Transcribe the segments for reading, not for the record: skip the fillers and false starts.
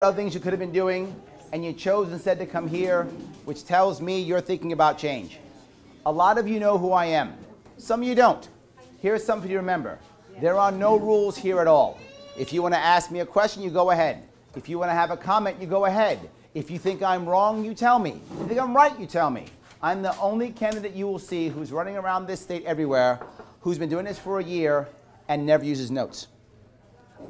other things you could have been doing, and you chose instead to come here, which tells me you're thinking about change. A lot of you know who I am. Some of you don't. Here's something for you to remember. There are no rules here at all. If you want to ask me a question, you go ahead. If you want to have a comment, you go ahead. If you think I'm wrong, you tell me. If you think I'm right, you tell me. I'm the only candidate you will see who's running around this state everywhere, who's been doing this for a year and never uses notes.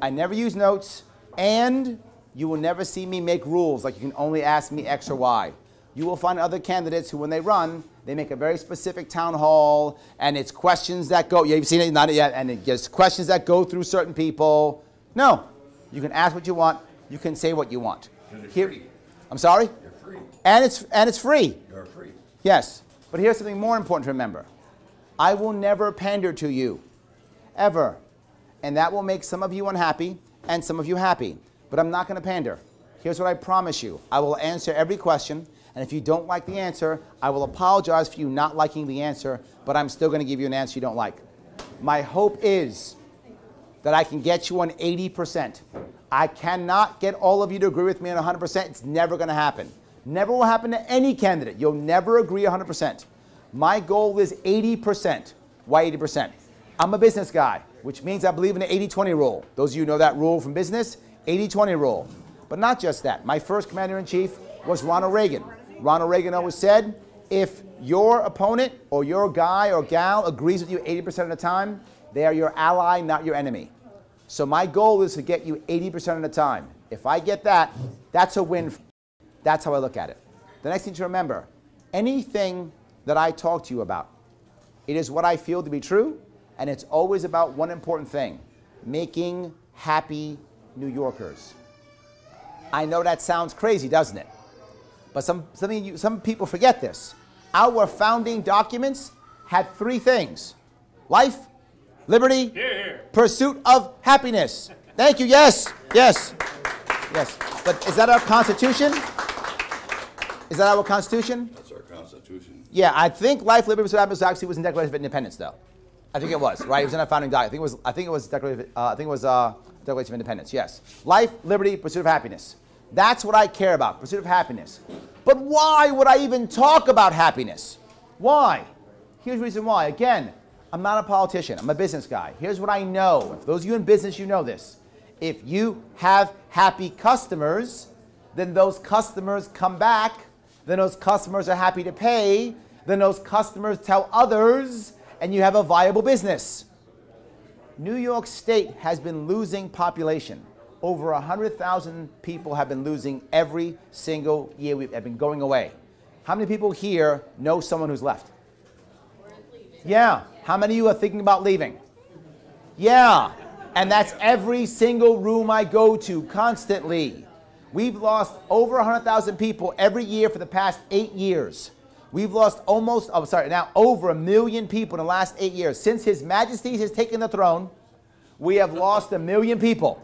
I never use notes, and you will never see me make rules like you can only ask me X or Y. You will find other candidates who, when they run, they make a very specific town hall, and it's questions that go, you've seen it, not yet, and it gets questions that go through certain people. No, you can ask what you want, you can say what you want. Here, I'm sorry? You're free. And it's free. You're free. Yes, but here's something more important to remember. I will never pander to you, ever. And that will make some of you unhappy and some of you happy. But I'm not going to pander. Here's what I promise you. I will answer every question, and if you don't like the answer, I will apologize for you not liking the answer, but I'm still going to give you an answer you don't like. My hope is that I can get you on 80%. I cannot get all of you to agree with me on 100%. It's never going to happen. Never will happen to any candidate. You'll never agree 100%. My goal is 80%. Why 80%? I'm a business guy, which means I believe in the 80-20 rule. Those of you who know that rule from business, 80-20 rule. But not just that. My first commander-in-chief was Ronald Reagan. Ronald Reagan always said, if your opponent or your guy or gal agrees with you 80% of the time, they are your ally, not your enemy. So my goal is to get you 80% of the time. If I get that, that's a win. That's how I look at it. The next thing to remember, anything that I talk to you about, it is what I feel to be true, and it's always about one important thing, making happy New Yorkers. I know that sounds crazy, doesn't it? But some people forget this. Our founding documents had three things: life, liberty, pursuit of happiness. Thank you. Yes, yes, yes. But is that our Constitution? Is that our Constitution? That's our Constitution. Yeah, I think life, liberty, pursuit of happiness actually was in Declaration of Independence, though. I think it was, right? It was in our founding document. I think it was Declaration of Independence. Yes, life, liberty, pursuit of happiness. That's what I care about, pursuit of happiness. But why would I even talk about happiness? Why? Here's the reason why. Again, I'm not a politician. I'm a business guy. Here's what I know. For those of you in business, you know this. If you have happy customers, then those customers come back. Then those customers are happy to pay. Then those customers tell others, and you have a viable business. New York State has been losing population. Over 100,000 people have been losing every single year. We have been going away. How many people here know someone who's left? Yeah. How many of you are thinking about leaving? Yeah. And that's every single room I go to constantly. We've lost over 100,000 people every year for the past 8 years. We've lost over 1 million people in the last 8 years. Since His Majesty has taken the throne, we have lost 1 million people.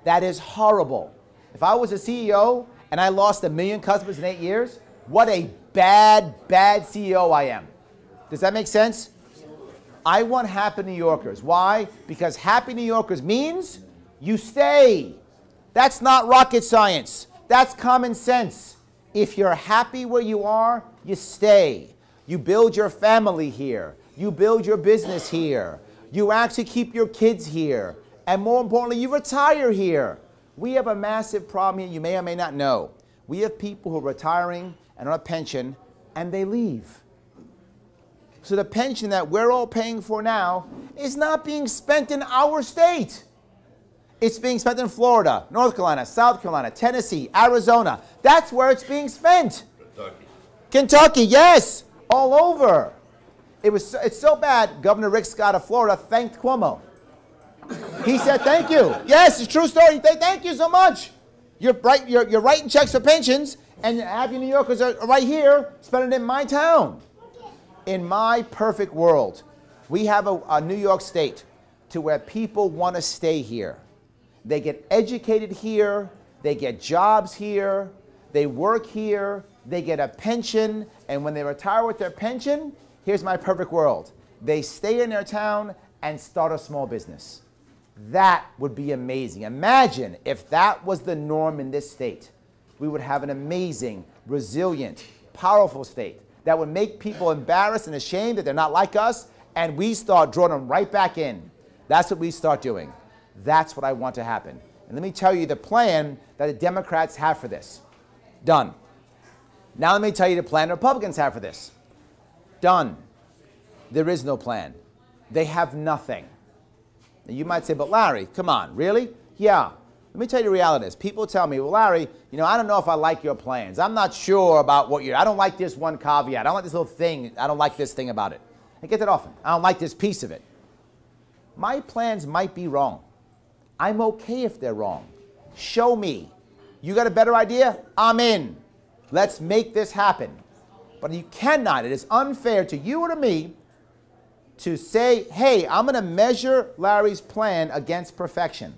That is horrible. If I was a CEO and I lost 1 million customers in 8 years, what a bad, bad CEO I am. Does that make sense? I want happy New Yorkers. Why? Because happy New Yorkers means you stay. That's not rocket science. That's common sense. If you're happy where you are, you stay. You build your family here. You build your business here. You actually keep your kids here. And more importantly, you retire here. We have a massive problem here you may or may not know. We have people who are retiring and on a pension, and they leave. So the pension that we're all paying for now is not being spent in our state. It's being spent in Florida, North Carolina, South Carolina, Tennessee, Arizona. That's where it's being spent. Kentucky, yes, all over. It's so bad, Governor Rick Scott of Florida thanked Cuomo. He said, thank you. Yes, it's a true story. Thank you so much. You're writing checks for pensions, and happy New Yorkers are right here spending it in my town. In my perfect world, we have a New York State to where people want to stay here. They get educated here. They get jobs here. They work here. They get a pension. And when they retire with their pension, here's my perfect world. They stay in their town and start a small business. That would be amazing. Imagine if that was the norm in this state. We would have an amazing, resilient, powerful state that would make people embarrassed and ashamed that they're not like us, and we start drawing them right back in. That's what we start doing. That's what I want to happen. And let me tell you the plan that the Democrats have for this. Done. Now let me tell you the plan the Republicans have for this. Done. There is no plan. They have nothing. Now you might say, but Larry, come on, really? Yeah. Let me tell you the reality is. People tell me, well, Larry, I don't know if I like your plans. I'm not sure about what I don't like this one caveat. I don't like this little thing. I don't like this thing about it. I get that often. I don't like this piece of it. My plans might be wrong. I'm okay if they're wrong. Show me. You got a better idea? I'm in. Let's make this happen. But you cannot. It is unfair to you or to me to say, hey, I'm going to measure Larry's plan against perfection.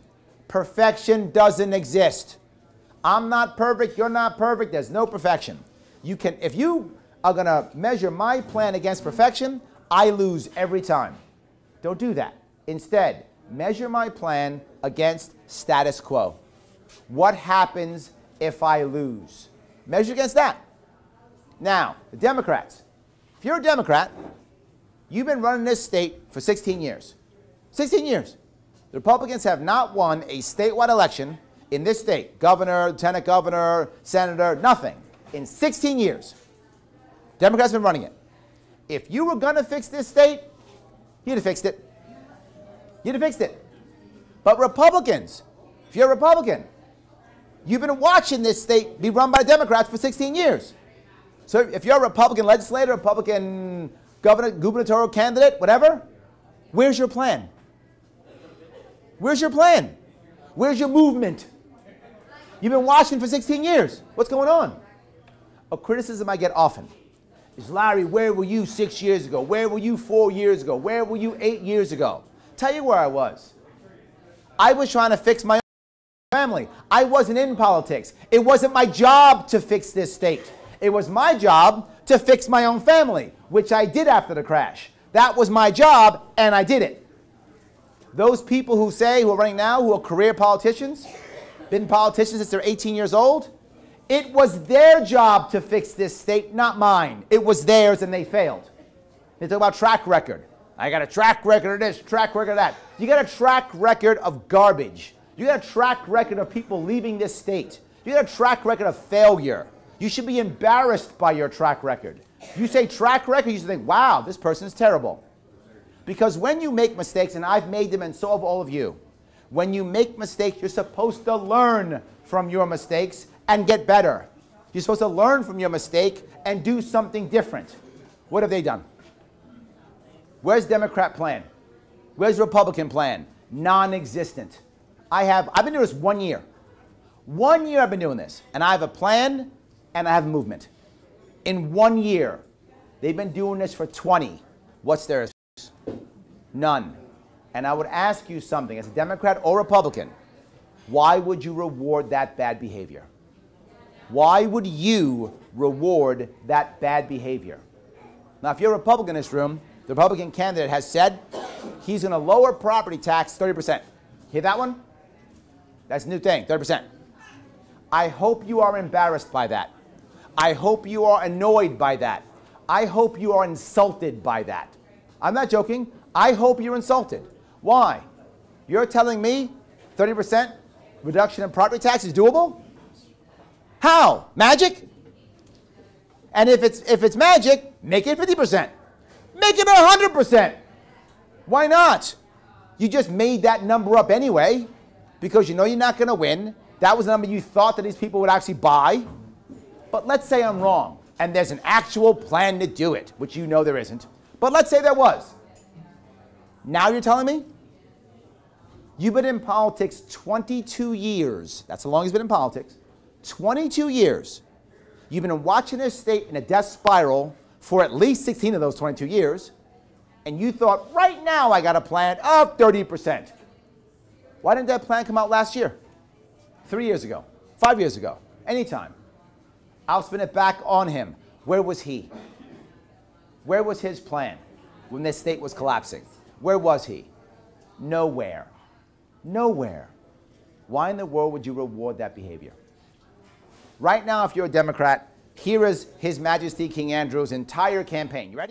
Perfection doesn't exist. I'm not perfect. You're not perfect. There's no perfection. If you are going to measure my plan against perfection, I lose every time. Don't do that. Instead, measure my plan against status quo. What happens if I lose? Measure against that. Now, the Democrats. If you're a Democrat, you've been running this state for 16 years. 16 years. The Republicans have not won a statewide election in this state. Governor, lieutenant governor, senator, nothing. In 16 years. Democrats have been running it. If you were going to fix this state, you'd have fixed it. You'd have fixed it. But Republicans, if you're a Republican, you've been watching this state be run by Democrats for 16 years. So if you're a Republican legislator, Republican governor, gubernatorial candidate, whatever, where's your plan? Where's your plan? Where's your movement? You've been watching for 16 years. What's going on? A criticism I get often is, Larry, where were you 6 years ago? Where were you 4 years ago? Where were you 8 years ago? Tell you where I was. I was trying to fix my own family. I wasn't in politics. It wasn't my job to fix this state. It was my job to fix my own family, which I did after the crash. That was my job, and I did it. Those people who are running now, who are career politicians, been politicians since they're 18 years old, it was their job to fix this state, not mine. It was theirs, and they failed. They talk about track record. I got a track record of this, track record of that. You got a track record of garbage. You got a track record of people leaving this state. You got a track record of failure. You should be embarrassed by your track record. You say track record, you should think, wow, this person is terrible. Because when you make mistakes, and I've made them and so have all of you, when you make mistakes, you're supposed to learn from your mistakes and get better. You're supposed to learn from your mistake and do something different. What have they done? Where's Democrat plan? Where's Republican plan? Non-existent. I've been doing this 1 year. 1 year I've been doing this. And I have a plan and I have a movement. In 1 year. They've been doing this for 20. What's their excuse? None. And I would ask you something, as a Democrat or Republican, why would you reward that bad behavior? Why would you reward that bad behavior? Now, if you're a Republican in this room, the Republican candidate has said he's going to lower property tax 30%. Hear that one? That's a new thing, 30%. I hope you are embarrassed by that. I hope you are annoyed by that. I hope you are insulted by that. I'm not joking. I hope you're insulted. Why? You're telling me 30% reduction in property tax is doable? How? Magic? And if it's magic, make it 50%. Make it 100%. Why not? You just made that number up anyway because you know you're not going to win. That was the number you thought that these people would actually buy. But let's say I'm wrong and there's an actual plan to do it, which you know there isn't. But let's say there was. Now you're telling me? You've been in politics 22 years. That's how long he's been in politics. 22 years. You've been watching this state in a death spiral for at least 16 of those 22 years. And you thought, right now I got a plan of 30%. Why didn't that plan come out last year? 3 years ago? 5 years ago? Anytime. I'll spin it back on him. Where was he? Where was his plan when this state was collapsing? Where was he? Nowhere. Nowhere. Why in the world would you reward that behavior? Right now, if you're a Democrat, here is His Majesty King Andrew's entire campaign. You ready?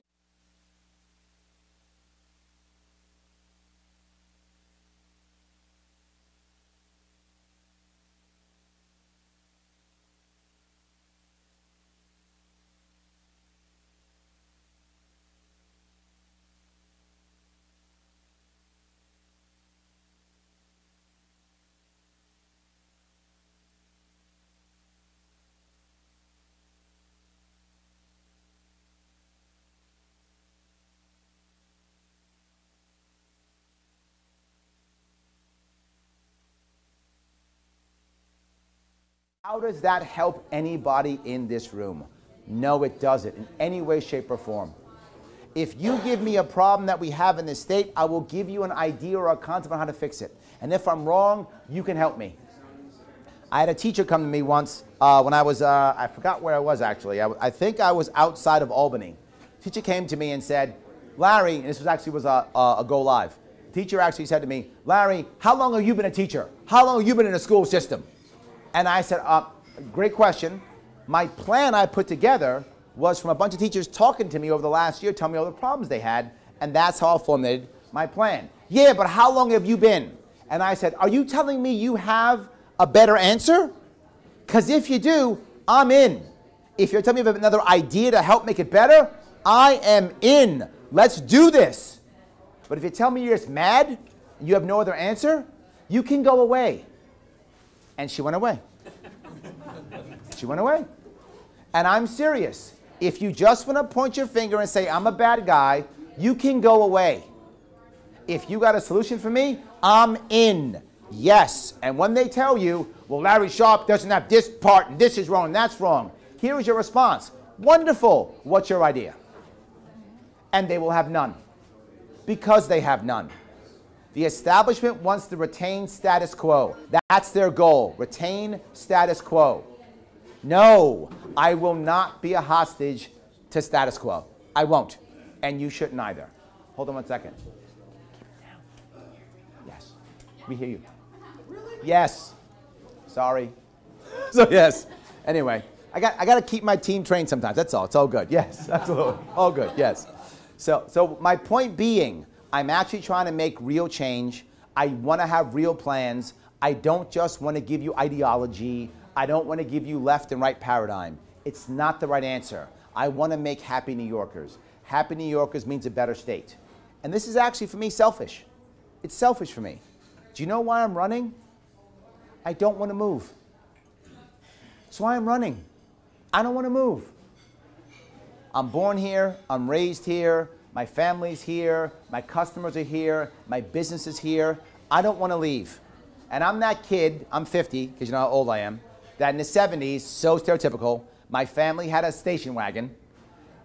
How does that help anybody in this room? No, it doesn't in any way, shape, or form. If you give me a problem that we have in this state, I will give you an idea or a concept on how to fix it. And if I'm wrong, you can help me. I had a teacher come to me once when I was, I forgot where I was actually. I think I was outside of Albany. Teacher came to me and said, Larry, and this was actually a go live. Teacher actually said to me, Larry, how long have you been a teacher? How long have you been in the school system? And I said, great question. My plan I put together was from a bunch of teachers talking to me over the last year, telling me all the problems they had, and that's how I formulated my plan. Yeah, but how long have you been? And I said, are you telling me you have a better answer? Because if you do, I'm in. If you're telling me of another idea to help make it better, I am in. Let's do this. But if you tell me you're just mad, and you have no other answer, you can go away. And she went away. She went away. And I'm serious. If you just want to point your finger and say, I'm a bad guy, you can go away. If you got a solution for me, I'm in. Yes. And when they tell you, well, Larry Sharpe doesn't have this part, and this is wrong, and that's wrong, here is your response. Wonderful. What's your idea? And they will have none. Because they have none. The establishment wants to retain status quo. That's their goal. Retain status quo. No, I will not be a hostage to status quo. I won't. And you shouldn't either. Hold on one second. Yes. We hear you. Yes. Sorry. So yes. Anyway, I got to keep my team trained sometimes. That's all. It's all good. Yes. Absolutely. All good. Yes. So my point being, I'm actually trying to make real change. I want to have real plans. I don't just want to give you ideology. I don't want to give you left and right paradigm. It's not the right answer. I want to make happy New Yorkers. Happy New Yorkers means a better state. And this is actually, for me, selfish. It's selfish for me. Do you know why I'm running? I don't want to move. That's why I'm running. I don't want to move. I'm born here. I'm raised here. My family's here, my customers are here, my business is here. I don't want to leave. And I'm that kid, I'm 50, because you know how old I am, that in the 70s, so stereotypical, my family had a station wagon.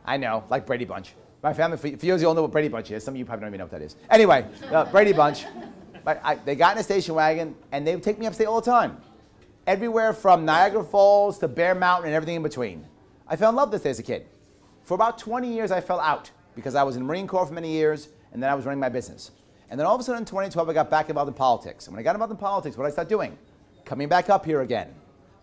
I know, like Brady Bunch. My family, for you all know what Brady Bunch is. Some of you probably don't even know what that is. Anyway, Brady Bunch, they got in a station wagon, and they would take me upstate all the time. Everywhere from Niagara Falls to Bear Mountain and everything in between. I fell in love with this as a kid. For about 20 years, I fell out. Because I was in the Marine Corps for many years, and then I was running my business. And then all of a sudden in 2012, I got back involved in politics. And when I got involved in politics, what did I start doing? Coming back up here again.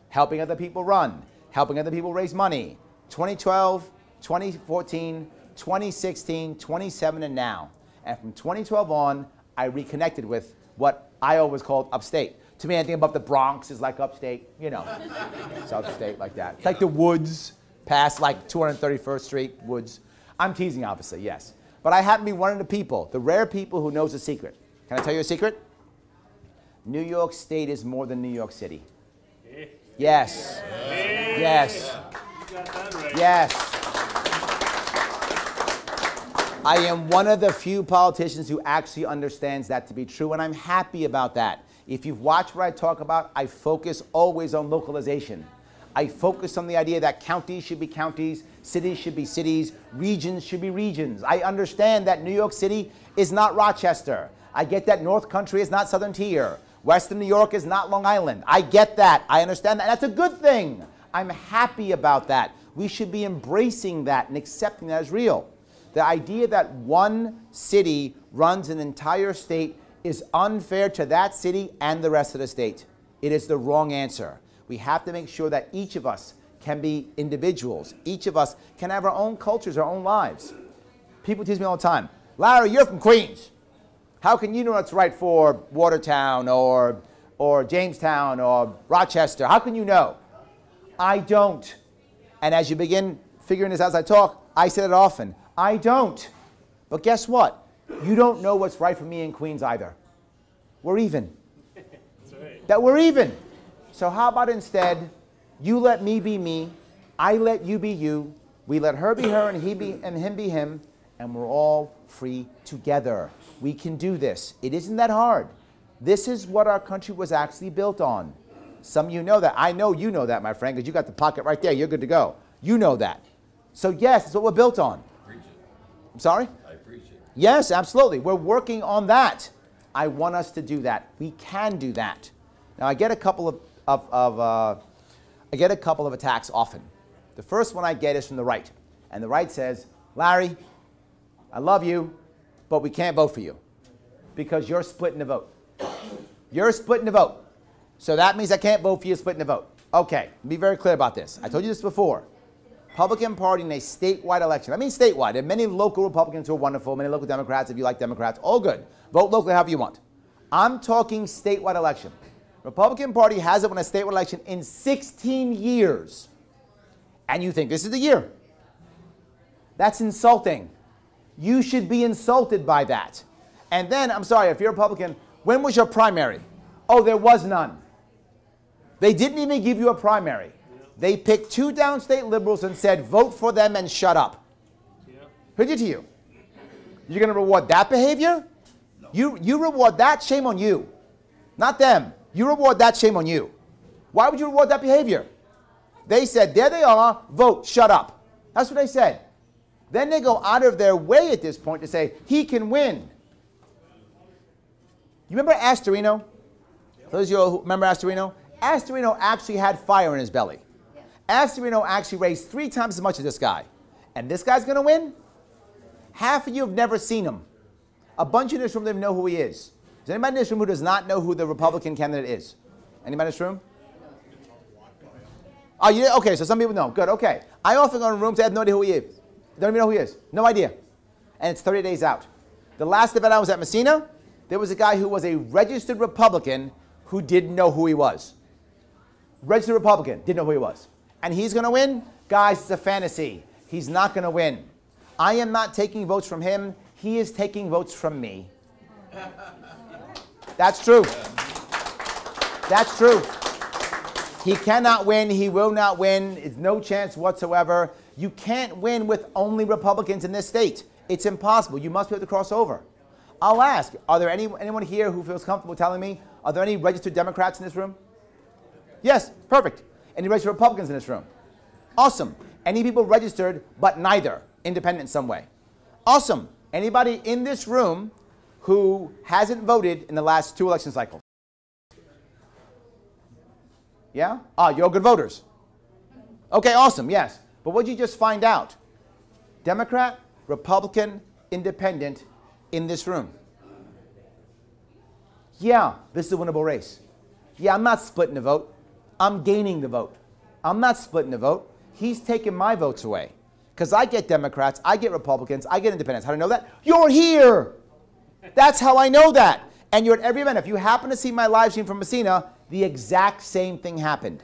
Helping other people run. Helping other people raise money. 2012, 2014, 2016, 2017, and now. And from 2012 on, I reconnected with what I always called upstate. To me, anything above the Bronx is like upstate, you know. It's upstate like that. It's like the woods, past like 231st Street, woods. I'm teasing, obviously, yes. But I happen to be one of the people, the rare people who knows a secret. Can I tell you a secret? New York State is more than New York City. Yes. Yes. Yes. I am one of the few politicians who actually understands that to be true, and I'm happy about that. If you've watched what I talk about, I focus always on localization. I focus on the idea that counties should be counties, cities should be cities, regions should be regions. I understand that New York City is not Rochester. I get that North Country is not Southern Tier. Western New York is not Long Island. I get that. I understand that. And that's a good thing. I'm happy about that. We should be embracing that and accepting that as real. The idea that one city runs an entire state is unfair to that city and the rest of the state. It is the wrong answer. We have to make sure that each of us can be individuals. Each of us can have our own cultures, our own lives. People tease me all the time, Larry, you're from Queens. How can you know what's right for Watertown or Jamestown or Rochester? How can you know? I don't. And as you begin figuring this out as I talk, I say it often. I don't. But guess what? You don't know what's right for me in Queens either. We're even. That's right. That we're even. So how about instead, you let me be me, I let you be you, we let her be her and him be him, and we're all free together. We can do this. It isn't that hard. This is what our country was actually built on. Some of you know that. I know you know that, my friend, because you got the pocket right there. You're good to go. You know that. So yes, it's what we're built on. Preach it. I'm sorry? I preach it. Yes, absolutely. We're working on that. I want us to do that. We can do that. Now, I get a couple of attacks often. The first one I get is from the right. And the right says, Larry, I love you, but we can't vote for you because you're splitting the vote. You're splitting the vote. So that means I can't vote for you splitting the vote. Okay, be very clear about this. I told you this before. Republican Party in a statewide election. I mean statewide. There are many local Republicans who are wonderful, many local Democrats, if you like Democrats, all good. Vote locally however you want. I'm talking statewide election. Republican Party hasn't won a statewide election in 16 years. And you think this is the year. That's insulting. You should be insulted by that. And then, I'm sorry, if you're a Republican, when was your primary? Oh, there was none. They didn't even give you a primary. They picked two downstate liberals and said, vote for them and shut up. Who did it to you? You're going to reward that behavior? No. You reward that, shame on you. Not them. You reward that, shame on you. Why would you reward that behavior? They said, there they are, vote, shut up. That's what they said. Then they go out of their way at this point to say, he can win. You remember Astorino? Those of you who remember Astorino? Astorino actually had fire in his belly. Astorino actually raised 3 times as much as this guy. And this guy's going to win? Half of you have never seen him. A bunch in this room don't know who he is. Is there anybody in this room who does not know who the Republican candidate is? Anybody in this room? Oh, you did? Okay, so some people know. Good, okay. I often go in rooms, I have no idea who he is. Don't even know who he is. No idea. And it's 30 days out. The last event I was at Messina, there was a guy who was a registered Republican who didn't know who he was. Registered Republican, didn't know who he was. And he's going to win? Guys, it's a fantasy. He's not going to win. I am not taking votes from him. He is taking votes from me. That's true. That's true. He cannot win. He will not win. It's no chance whatsoever. You can't win with only Republicans in this state. It's impossible. You must be able to cross over. I'll ask, are there anyone here who feels comfortable telling me, are there any registered Democrats in this room? Yes, perfect. Any registered Republicans in this room? Awesome. Any people registered but neither, independent in some way? Awesome. Anybody in this room who hasn't voted in the last 2 election cycles? Yeah? Ah, you're all good voters. Okay, awesome, yes. But what did you just find out? Democrat, Republican, Independent in this room. Yeah, this is a winnable race. Yeah, I'm not splitting the vote. I'm gaining the vote. I'm not splitting the vote. He's taking my votes away. Because I get Democrats, I get Republicans, I get Independents. How do I know that? You're here. That's how I know that. And you're at every event. If you happen to see my live stream from Messina, the exact same thing happened.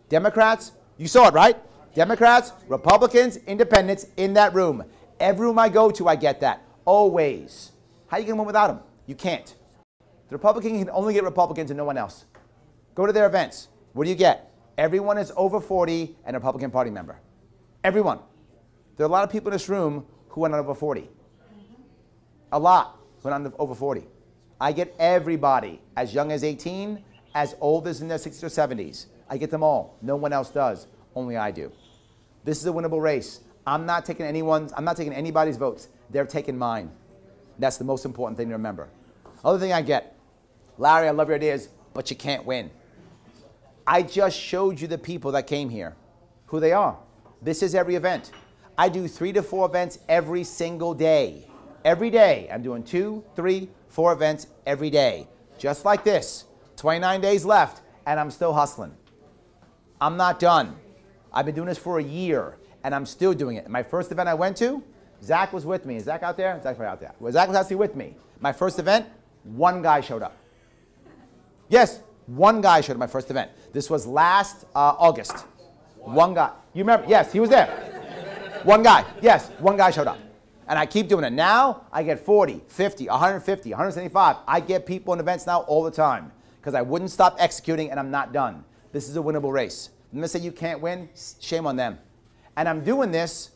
Democrats, you saw it, right? Democrats, Republicans, Independents in that room. Every room I go to, I get that. Always. How are you going to win without them? You can't. The Republican can only get Republicans and no one else. Go to their events. What do you get? Everyone is over 40 and a Republican Party member. Everyone. There are a lot of people in this room who are not over 40. A lot who are not over 40. I get everybody, as young as 18, as old as in their 60s or 70s. I get them all. No one else does. Only I do. This is a winnable race. I'm not taking anybody's votes. They're taking mine. That's the most important thing to remember. Other thing I get, Larry, I love your ideas, but you can't win. I just showed you the people that came here, who they are. This is every event. I do 3 to 4 events every single day. every day. I'm doing 2, 3, 4 events every day. Just like this. 29 days left, and I'm still hustling. I'm not done. I've been doing this for a year, and I'm still doing it. My first event I went to, Zach was with me. Is Zach out there? Zach's right out there. Well, Zach was actually with me. My first event, one guy showed up. Yes, one guy showed up at my first event. This was last August. One guy. You remember? Yes, he was there. One guy. Yes, one guy showed up. And I keep doing it. Now, I get 40, 50, 150, 175. I get people in events now all the time because I wouldn't stop executing, and I'm not done. This is a winnable race. I'm going to say you can't win. Shame on them. And I'm doing this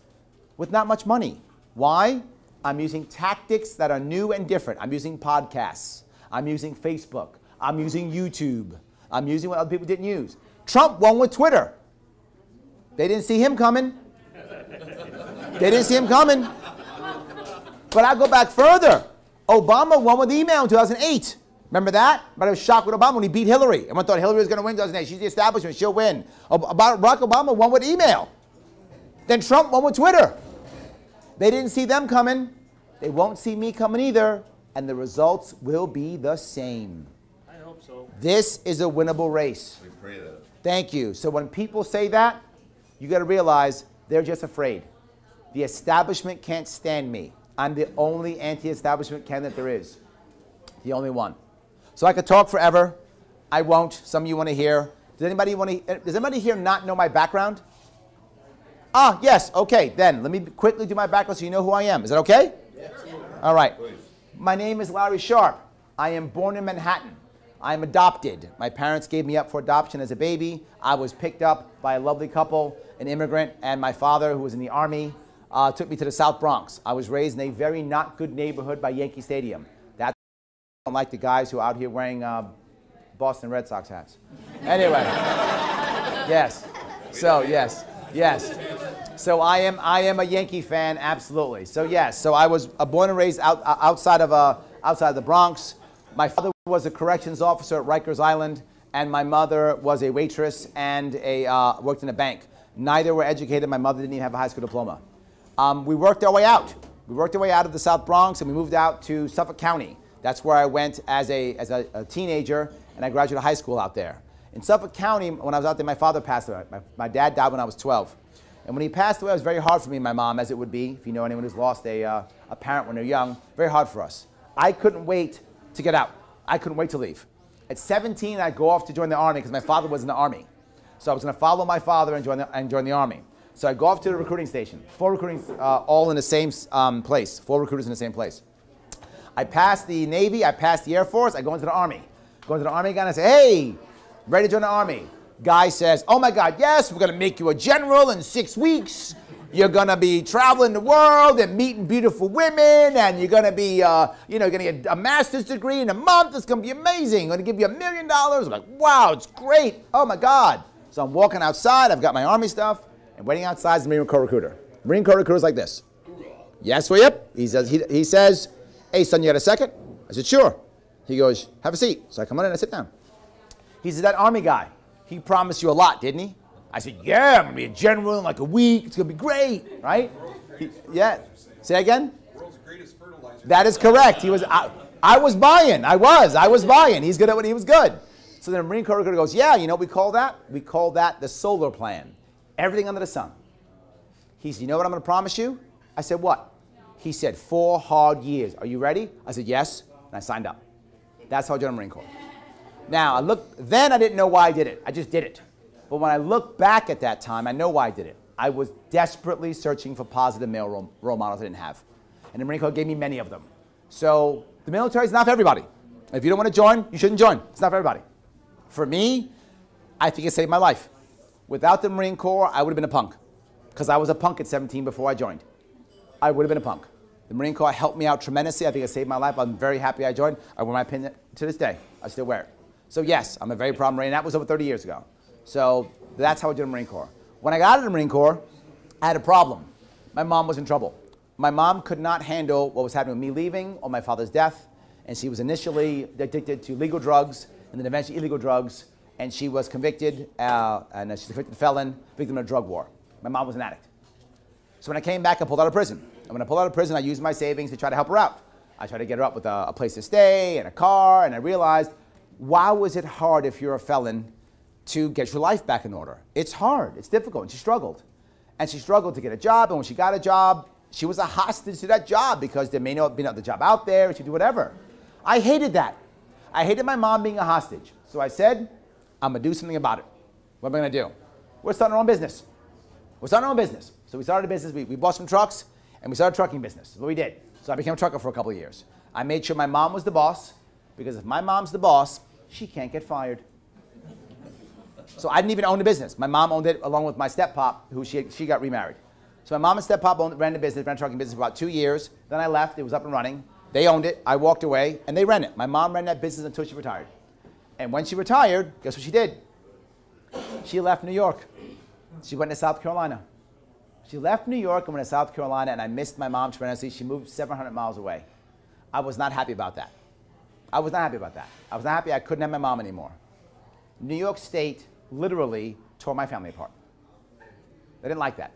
with not much money. Why? I'm using tactics that are new and different. I'm using podcasts. I'm using Facebook. I'm using YouTube. I'm using what other people didn't use. Trump won with Twitter. They didn't see him coming. They didn't see him coming. But I'll go back further. Obama won with email in 2008. Remember that? But I was shocked with Obama when he beat Hillary. Everyone thought Hillary was going to win in 2008. She's the establishment. She'll win. Barack Obama won with email. Then Trump won with Twitter. They didn't see them coming. They won't see me coming either. And the results will be the same. I hope so. This is a winnable race. We pray that. Thank you. So when people say that, you got to realize they're just afraid. The establishment can't stand me. I'm the only anti-establishment candidate there is. The only one. So I could talk forever. I won't. Some of you want to hear. Does anybody here not know my background? Ah, yes. Okay, then let me quickly do my background so you know who I am. Is that okay? Yes. All right. Please. My name is Larry Sharpe. I am born in Manhattan. I am adopted. My parents gave me up for adoption as a baby. I was picked up by a lovely couple, an immigrant, and my father, who was in the Army, took me to the South Bronx. I was raised in a very not good neighborhood by Yankee Stadium. That's why I don't like the guys who are out here wearing Boston Red Sox hats. Anyway, yes. So yes. So I am a Yankee fan, absolutely. So yes. So I was born and raised outside of the Bronx. My father was a corrections officer at Rikers Island, and my mother was a waitress and worked in a bank. Neither were educated. My mother didn't even have a high school diploma. We worked our way out. We worked our way out of the South Bronx, and we moved out to Suffolk County. That's where I went as a teenager, and I graduated high school out there. In Suffolk County, when I was out there, my father passed away. My dad died when I was 12. And when he passed away, it was very hard for me and my mom, as it would be, if you know anyone who's lost a parent when they're young, very hard for us. I couldn't wait to get out. I couldn't wait to leave. At 17, I'd go off to join the Army because my father was in the Army. So I was going to follow my father and join the Army. So I go off to the recruiting station. 4 recruiting, all in the same place. 4 recruiters in the same place. I passed the Navy. I passed the Air Force. I go into the Army. Go into the Army again. I say, hey, ready to join the Army. Guy says, oh my God, yes, we're going to make you a general in 6 weeks. You're going to be traveling the world and meeting beautiful women, and you're going to be, going to get a master's degree in a month. It's going to be amazing. I'm going to give you $1 million. I'm like, wow, it's great. Oh my God. So I'm walking outside. I've got my Army stuff, and waiting outside is the Marine Corps recruiter. Marine Corps recruiter is like this. Yes, well, yep. He says, hey, son, you got a second? I said, sure. He goes, have a seat. So I come on in and I sit down. He said, that Army guy, he promised you a lot, didn't he? I said, yeah, I'm going to be a general in like a week. It's going to be great, right? Yeah. Say again? World's greatest fertilizer. That is correct. I was buying. I was buying. He's good at what he was good. So then the Marine Corps recruiter goes, yeah, you know what we call that? We call that the solar plan. Everything under the sun. He said, you know what I'm going to promise you? I said, what? He said, 4 hard years. Are you ready? I said, yes. And I signed up. That's how I joined the Marine Corps. Now, then I didn't know why I did it. I just did it. But when I look back at that time, I know why I did it. I was desperately searching for positive male role models I didn't have. And the Marine Corps gave me many of them. So the military is not for everybody. If you don't want to join, you shouldn't join. It's not for everybody. For me, I think it saved my life. Without the Marine Corps, I would have been a punk. Because I was a punk at 17 before I joined. I would have been a punk. The Marine Corps helped me out tremendously. I think it saved my life. I'm very happy I joined. I wear my pin to this day. I still wear it. So yes, I'm a very proud Marine. That was over 30 years ago. So that's how I joined the Marine Corps. When I got out of the Marine Corps, I had a problem. My mom was in trouble. My mom could not handle what was happening with me leaving or my father's death. And she was initially addicted to legal drugs and then eventually illegal drugs. And she was convicted, and she's a convicted felon, victim of a drug war. My mom was an addict. So when I came back, I pulled out of prison. And when I pulled out of prison, I used my savings to try to help her out. I tried to get her up with a place to stay and a car, and I realized, why was it hard if you're a felon to get your life back in order? It's hard, it's difficult, and she struggled. And she struggled to get a job, and when she got a job, she was a hostage to that job because there may not be another job out there, she could do whatever. I hated that. I hated my mom being a hostage. So I said, I'm gonna do something about it. What am I gonna do? We're starting our own business. We're starting our own business. So we started a business, we bought some trucks, and we started a trucking business. That's what we did. So I became a trucker for a couple of years. I made sure my mom was the boss, because if my mom's the boss, she can't get fired. So I didn't even own the business. My mom owned it along with my step-pop, who she got remarried. So my mom and step-pop ran the business, ran a trucking business for about 2 years. Then I left, it was up and running. They owned it, I walked away, and they ran it. My mom ran that business until she retired. And when she retired, guess what she did? She left New York. She went to South Carolina. She left New York and went to South Carolina, and I missed my mom tremendously. She moved 700 miles away. I was not happy about that. I was not happy about that. I was not happy I couldn't have my mom anymore. New York State literally tore my family apart. They didn't like that.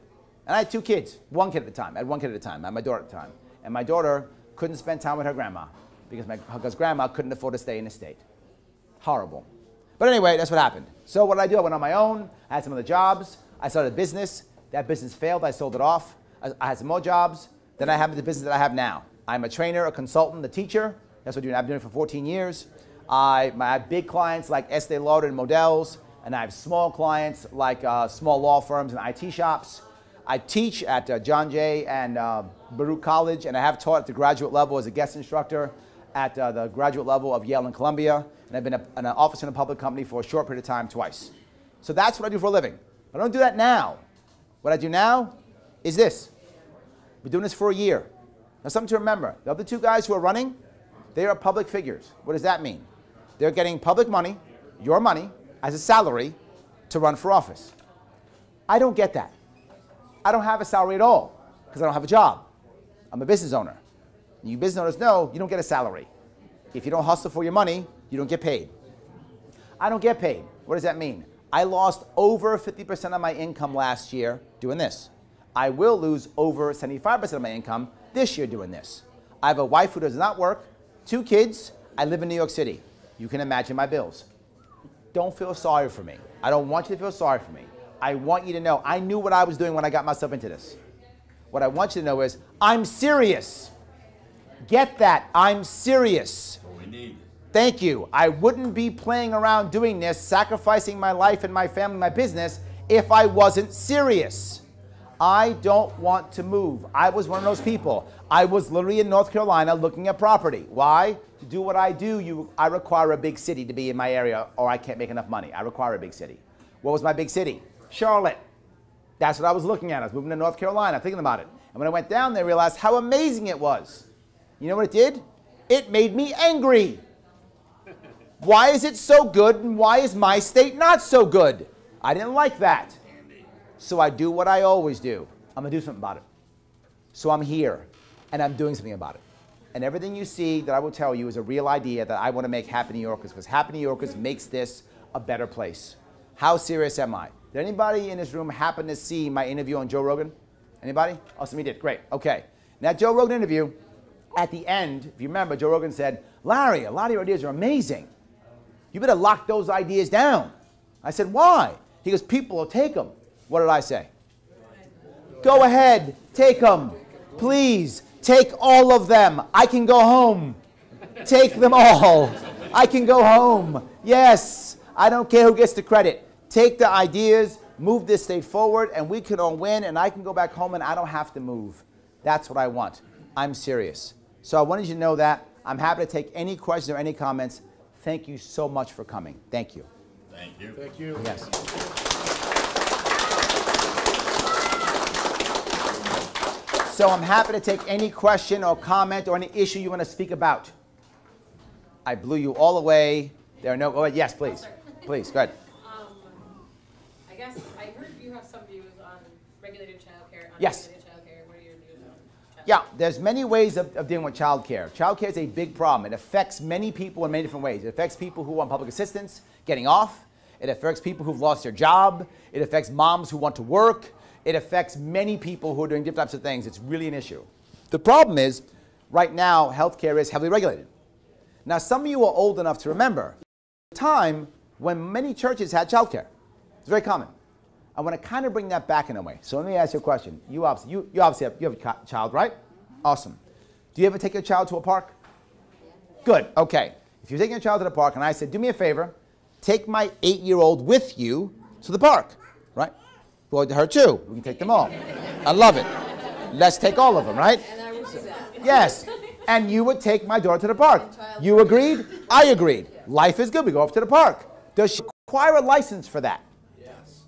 And I had 2 kids, 1 kid at the time. I had 1 kid at a time. I had my daughter at the time. And my daughter couldn't spend time with her grandma because grandma couldn't afford to stay in the state. Horrible. But anyway, that's what happened. So what did I do? I went on my own. I had some other jobs. I started a business. That business failed. I sold it off. I had some more jobs. Then I have the business that I have now. I'm a trainer, a consultant, a teacher. That's what I'm doing. I've been doing it for 14 years. I have big clients like Estee Lauder and Models, and I have small clients like small law firms and IT shops. I teach at John Jay and Baruch College, and I have taught at the graduate level as a guest instructor at the graduate level of Yale and Columbia. And I've been an officer in a public company for a short period of time twice. So that's what I do for a living. I don't do that now. What I do now is this. I've been doing this for a year. Now, something to remember. The other 2 guys who are running, they are public figures. What does that mean? They're getting public money, your money, as a salary to run for office. I don't get that. I don't have a salary at all because I don't have a job. I'm a business owner. And you business owners know you don't get a salary. If you don't hustle for your money, you don't get paid. I don't get paid. What does that mean? I lost over 50% of my income last year doing this. I will lose over 75% of my income this year doing this. I have a wife who does not work, 2 kids. I live in New York City. You can imagine my bills. Don't feel sorry for me. I don't want you to feel sorry for me. I want you to know I knew what I was doing when I got myself into this. What I want you to know is I'm serious. Get that. I'm serious. That's what we need. Thank you. I wouldn't be playing around doing this, sacrificing my life and my family, my business, if I wasn't serious. I don't want to move. I was one of those people. I was literally in North Carolina looking at property. Why? To do what I do, I require a big city to be in my area, or I can't make enough money. I require a big city. What was my big city? Charlotte. That's what I was looking at. I was moving to North Carolina, thinking about it. And when I went down there, I realized how amazing it was. You know what it did? It made me angry. Why is it so good, and why is my state not so good? I didn't like that. So I do what I always do. I'm going to do something about it. So I'm here, and I'm doing something about it. And everything you see that I will tell you is a real idea that I want to make Happy New Yorkers, because Happy New Yorkers makes this a better place. How serious am I? Did anybody in this room happen to see my interview on Joe Rogan? Anybody? Oh, somebody did. Great. Okay. Now, Joe Rogan interview, at the end, if you remember, Joe Rogan said, Larry, a lot of your ideas are amazing. You better lock those ideas down. I said, why? He goes, people will take them. What did I say? Go ahead, take them. Please, take all of them. I can go home. Take them all. I can go home. Yes, I don't care who gets the credit. Take the ideas, move this state forward, and we can all win, and I can go back home, and I don't have to move. That's what I want. I'm serious. So I wanted you to know that. I'm happy to take any questions or any comments. Thank you so much for coming. Thank you. Thank you. Thank you. Yes. So I'm happy to take any question or comment or any issue you want to speak about. I blew you all away. There are no, go ahead. Yes, please. Please, go ahead. I guess I heard you have some views on regulated childcare. Yes. Childcare. What are your views on childcare? Yeah, there's many ways of dealing with child care. Child care is a big problem. It affects many people in many different ways. It affects people who want public assistance, getting off. It affects people who've lost their job. It affects moms who want to work. It affects many people who are doing different types of things. It's really an issue. The problem is, right now, healthcare is heavily regulated. Now, some of you are old enough to remember a time when many churches had childcare. It's very common. I want to kind of bring that back in a way. So let me ask you a question. You obviously have a child, right? Awesome. Do you ever take your child to a park? Good. Okay. If you're taking your child to the park and I said, do me a favor, take my 8-year-old with you to the park, right? Well, her too. We can take them all. I love it. Let's take all of them, right? And I would do that. Yes. And you would take my daughter to the park. You agreed? I agreed. Life is good. We go off to the park. Does she require a license for that? Yes.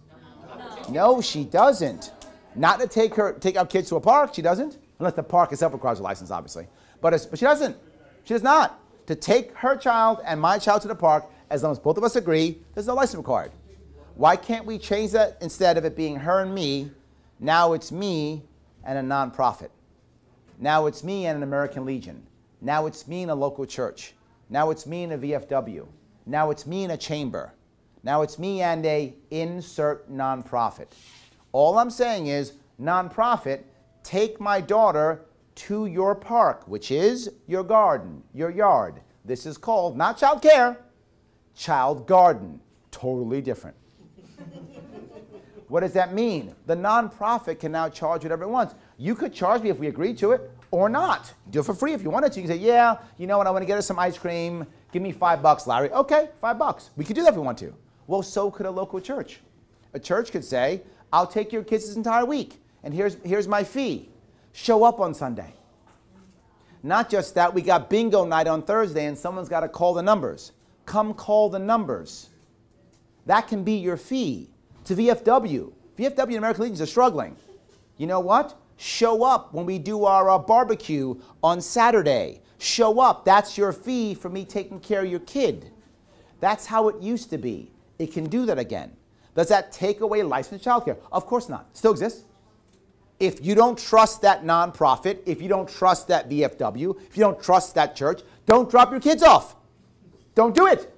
No, she doesn't. Not to take our kids to a park, she doesn't. Unless the park itself requires a license, obviously. But she doesn't. She does not. To take her child and my child to the park, as long as both of us agree, there's no license required. Why can't we change that instead of it being her and me? Now it's me and a nonprofit. Now it's me and an American Legion. Now it's me and a local church. Now it's me and a VFW. Now it's me and a chamber. Now it's me and a insert nonprofit. All I'm saying is, nonprofit, take my daughter to your park, which is your garden, your yard. This is called, not child care, child garden. Totally different. What does that mean? The nonprofit can now charge whatever it wants. You could charge me if we agreed to it or not. Do it for free if you wanted to. You can say, yeah, you know what, I want to get her some ice cream. Give me $5, Larry. Okay, $5. We could do that if we want to. Well, so could a local church. A church could say, I'll take your kids this entire week, and here's my fee. Show up on Sunday. Not just that, we got bingo night on Thursday, and someone's got to call the numbers. Come call the numbers. That can be your fee. To VFW. VFW and American Legions are struggling. You know what? Show up when we do our barbecue on Saturday. Show up. That's your fee for me taking care of your kid. That's how it used to be. It can do that again. Does that take away licensed childcare? Of course not. Still exists. If you don't trust that nonprofit, if you don't trust that VFW, if you don't trust that church, don't drop your kids off. Don't do it.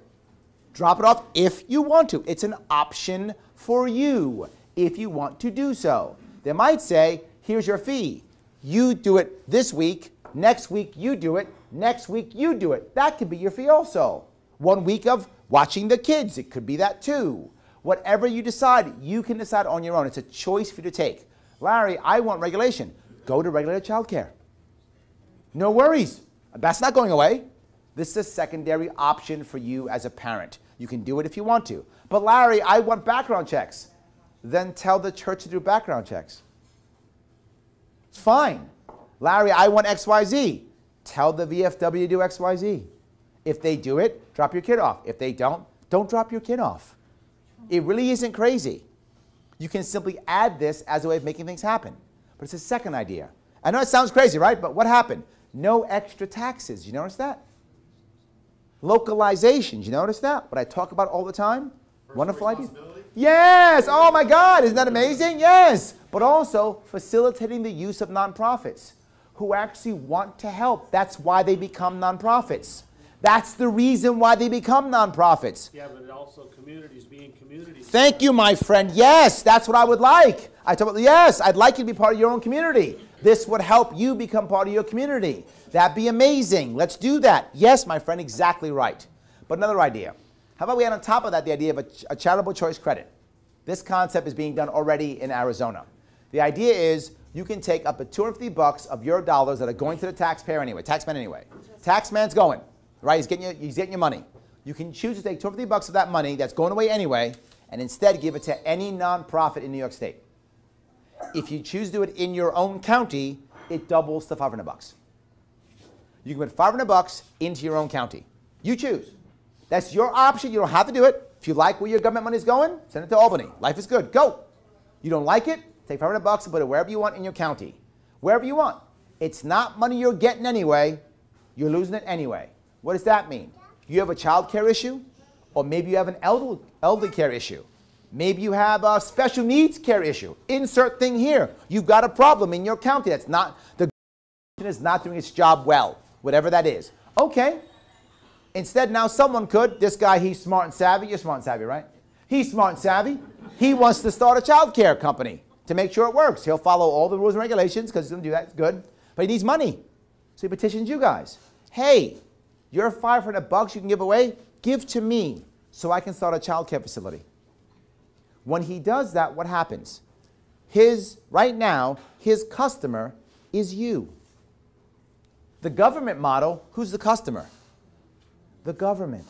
Drop it off if you want to. It's an option for you if you want to do so. They might say, here's your fee. You do it this week. Next week you do it. Next week you do it. That could be your fee also. 1 week of watching the kids. It could be that too. Whatever you decide, you can decide on your own. It's a choice for you to take. Larry, I want regulation. Go to regulated childcare. No worries. That's not going away. This is a secondary option for you as a parent. You can do it if you want to. But Larry, I want background checks. Then tell the church to do background checks. It's fine. Larry, I want XYZ. Tell the VFW to do XYZ. If they do it, drop your kid off. If they don't drop your kid off. It really isn't crazy. You can simply add this as a way of making things happen. But it's a second idea. I know it sounds crazy, right? But what happened? No extra taxes. You notice that? Localizations. You notice that? What I talk about all the time? Wonderful idea. Yes. Oh my God. Isn't that amazing? Yes. But also facilitating the use of nonprofits who actually want to help. That's why they become nonprofits. That's the reason why they become nonprofits. Yeah, but also communities being communities. Thank you, my friend. Yes, that's what I would like. Yes, I'd like you to be part of your own community. This would help you become part of your community. That'd be amazing. Let's do that. Yes, my friend, exactly right. But another idea. How about we add on top of that the idea of a charitable choice credit? This concept is being done already in Arizona. The idea is you can take up to $250 of your dollars that are going to the taxpayer anyway, taxman anyway. Taxman's going, right? He's getting your money. You can choose to take $250 of that money that's going away anyway and instead give it to any nonprofit in New York State. If you choose to do it in your own county, it doubles to $500. You can put $500 into your own county. You choose. That's your option. You don't have to do it. If you like where your government money is going, send it to Albany. Life is good. Go. You don't like it? Take $500 and put it wherever you want in your county. Wherever you want. It's not money you're getting anyway. You're losing it anyway. What does that mean? You have a child care issue? Or maybe you have an elderly care issue. Maybe you have a special needs care issue. Insert thing here. You've got a problem in your county that's not, the government is not doing its job well. Whatever that is. Okay. Instead, now someone could, this guy, he's smart and savvy. You're smart and savvy, right? He's smart and savvy. He wants to start a child care company to make sure it works. He'll follow all the rules and regulations because he's going to do that. It's good. But he needs money. So he petitions you guys. Hey, your $500 you can give away, give to me so I can start a child care facility. When he does that, what happens? Right now, his customer is you. The government model, who's the customer? The government.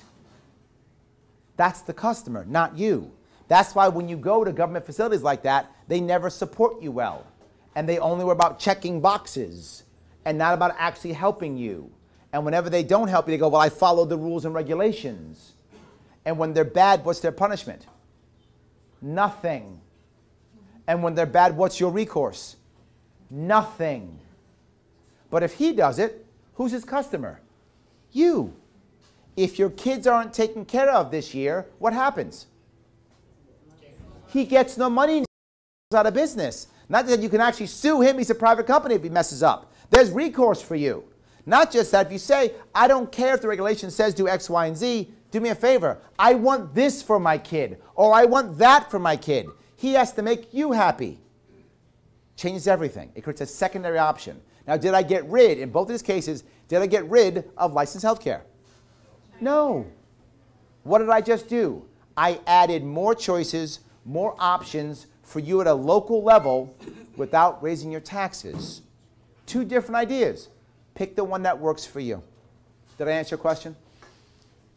That's the customer, not you. That's why when you go to government facilities like that, they never support you well. And they only were about checking boxes and not about actually helping you. And whenever they don't help you, they go, well, I followed the rules and regulations. And when they're bad, what's their punishment? Nothing. And when they're bad, what's your recourse? Nothing. But if he does it, who's his customer? You. If your kids aren't taken care of this year, what happens? He gets no money and goes out of business. Not that you can actually sue him. He's a private company if he messes up. There's recourse for you. Not just that. If you say, I don't care if the regulation says do X, Y, and Z, do me a favor. I want this for my kid, or I want that for my kid. He has to make you happy. Changes everything. It creates a secondary option. Now, did I get rid, in both of these cases, did I get rid of licensed healthcare? No. What did I just do? I added more choices, more options for you at a local level without raising your taxes. Two different ideas. Pick the one that works for you. Did I answer your question?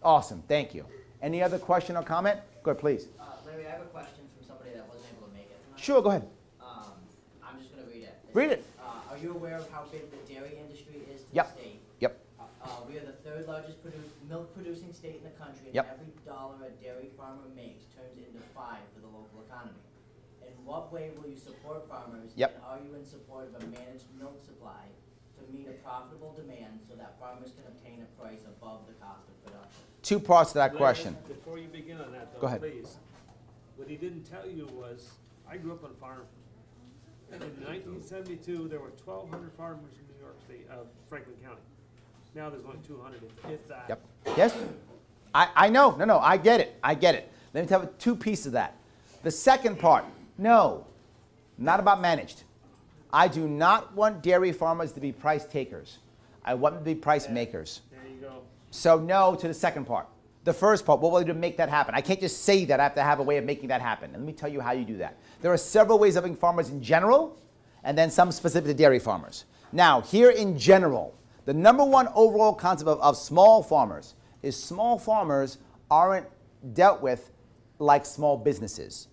Awesome. Thank you. Any other question or comment? Go ahead, please. Larry, I have a question from somebody that wasn't able to make it tonight. Sure, go ahead. I'm just going to read it. Read it. Are you aware of how big the dairy industry is to Yep. the state? Yep. We are the third largest milk-producing state in the country, and Yep. every dollar a dairy farmer makes turns into $5 for the local economy. In what way will you support farmers, Yep. and are you in support of a managed milk supply to meet a profitable demand so that farmers can obtain a price above the cost of production? Two parts to that Larry, question. Before you begin on that, though, Go ahead. please. What he didn't tell you was, I grew up on a farm. In 1972, there were 1,200 farmers in New York State, Franklin County. Now there's only 200, if that. Yep. Yes? I know. No, I get it. I get it. Let me tell you two pieces of that. The second part, no, not about managed. I do not want dairy farmers to be price takers. I want them to be price makers. There you go. So no to the second part. The first part, what will I do to make that happen? I can't just say that. I have to have a way of making that happen. And let me tell you how you do that. There are several ways of helping farmers in general, and then some specific to dairy farmers. Now, here in general, the number one overall concept of small farmers is small farmers aren't dealt with like small businesses.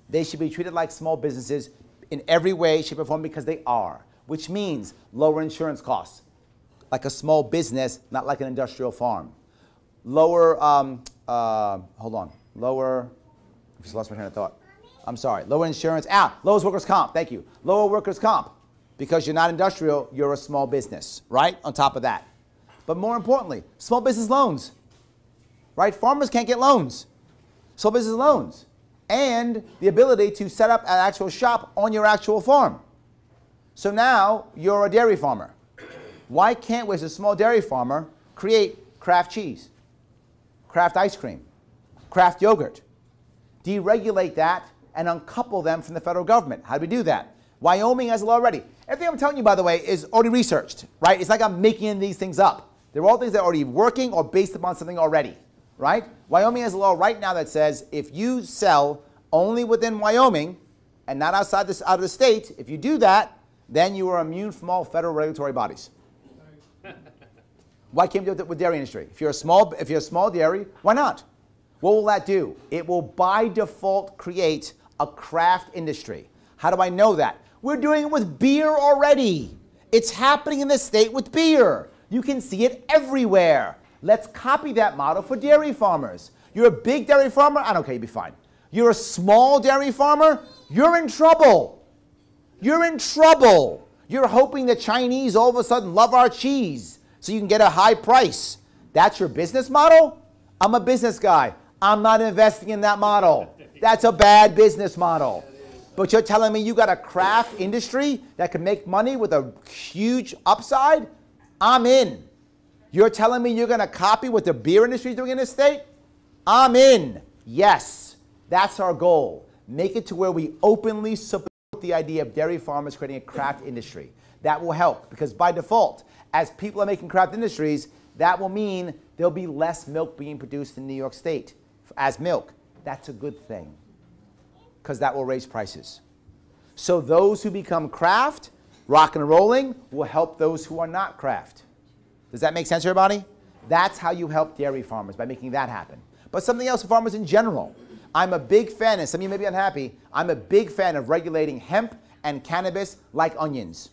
They should be treated like small businesses in every way, shape, or form because they are, which means lower insurance costs, like a small business, not like an industrial farm. Lower, lower, I just lost my train of thought. I'm sorry, lower insurance, lowest workers' comp, thank you. Lower workers' comp, because you're not industrial, you're a small business, right? On top of that. But more importantly, small business loans, right? Farmers can't get loans. Small business loans. And the ability to set up an actual shop on your actual farm. So now you're a dairy farmer. Why can't we, as a small dairy farmer, create craft cheese, craft ice cream, craft yogurt, deregulate that, and uncouple them from the federal government? How do we do that? Wyoming has a law already. Everything I'm telling you, by the way, is already researched, right? It's like I'm making these things up. They're all things that are already working or based upon something already, right? Wyoming has a law right now that says if you sell only within Wyoming and not outside out of the state, if you do that, then you are immune from all federal regulatory bodies. Why can't you do it with dairy industry? If you're a small dairy, why not? What will that do? It will by default create a craft industry. How do I know that? We're doing it with beer already. It's happening in the state with beer. You can see it everywhere. Let's copy that model for dairy farmers. You're a big dairy farmer? I don't care, you'll be fine. You're a small dairy farmer? You're in trouble. You're in trouble. You're hoping the Chinese all of a sudden love our cheese so you can get a high price. That's your business model? I'm a business guy. I'm not investing in that model. That's a bad business model. But you're telling me you got a craft industry that can make money with a huge upside? I'm in. You're telling me you're going to copy what the beer industry is doing in this state? I'm in. Yes. That's our goal. Make it to where we openly support the idea of dairy farmers creating a craft industry. That will help because by default, as people are making craft industries, that will mean there'll be less milk being produced in New York State as milk. That's a good thing because that will raise prices. So those who become craft, rock and rolling, will help those who are not craft. Does that make sense, everybody? That's how you help dairy farmers, by making that happen. But something else for farmers in general. I'm a big fan, and some of you may be unhappy, I'm a big fan of regulating hemp and cannabis like onions.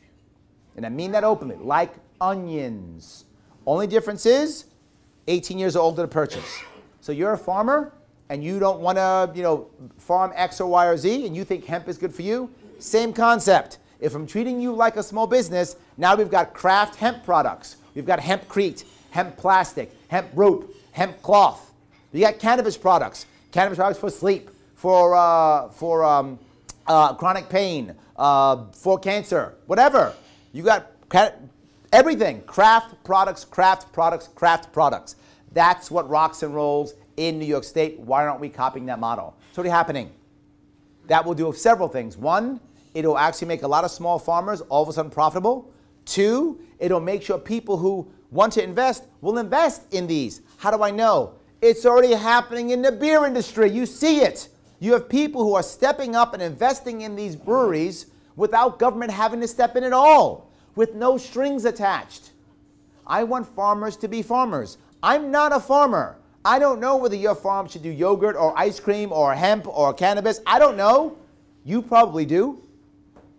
And I mean that openly, like onions. Only difference is 18 years or older to purchase. So you're a farmer, and you don't want to, farm X or Y or Z, and you think hemp is good for you, same concept. If I'm treating you like a small business, now we've got craft hemp products. We've got hempcrete, hemp plastic, hemp rope, hemp cloth. You got cannabis products for sleep, for chronic pain, for cancer, whatever. You got everything, craft products, craft products, craft products. That's what rocks and rolls in New York State. Why aren't we copying that model? It's already happening. That will do several things. One, it'll actually make a lot of small farmers all of a sudden profitable. Two, it'll make sure people who want to invest will invest in these. How do I know? It's already happening in the beer industry. You see it. You have people who are stepping up and investing in these breweries without government having to step in at all, with no strings attached. I want farmers to be farmers. I'm not a farmer. I don't know whether your farm should do yogurt or ice cream or hemp or cannabis. I don't know. You probably do.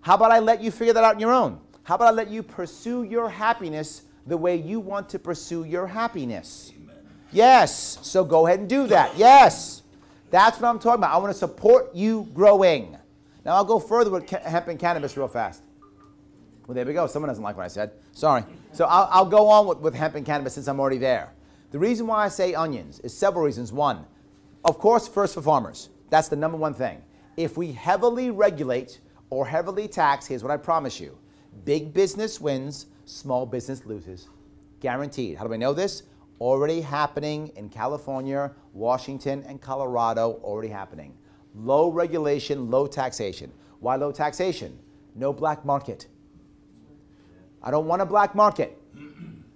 How about I let you figure that out on your own? How about I let you pursue your happiness the way you want to pursue your happiness? Amen. Yes. So go ahead and do that. Yes. That's what I'm talking about. I want to support you growing. Now I'll go further with hemp and cannabis real fast. Well, there we go. Someone doesn't like what I said. Sorry. So I'll go on with hemp and cannabis since I'm already there. The reason why I say onions is several reasons. One, of course, first for farmers. That's the number one thing. If we heavily regulate or heavily tax, here's what I promise you. Big business wins, small business loses. Guaranteed. How do I know this? Already happening in California, Washington, and Colorado, already happening. Low regulation, low taxation. Why low taxation? No black market. I don't want a black market.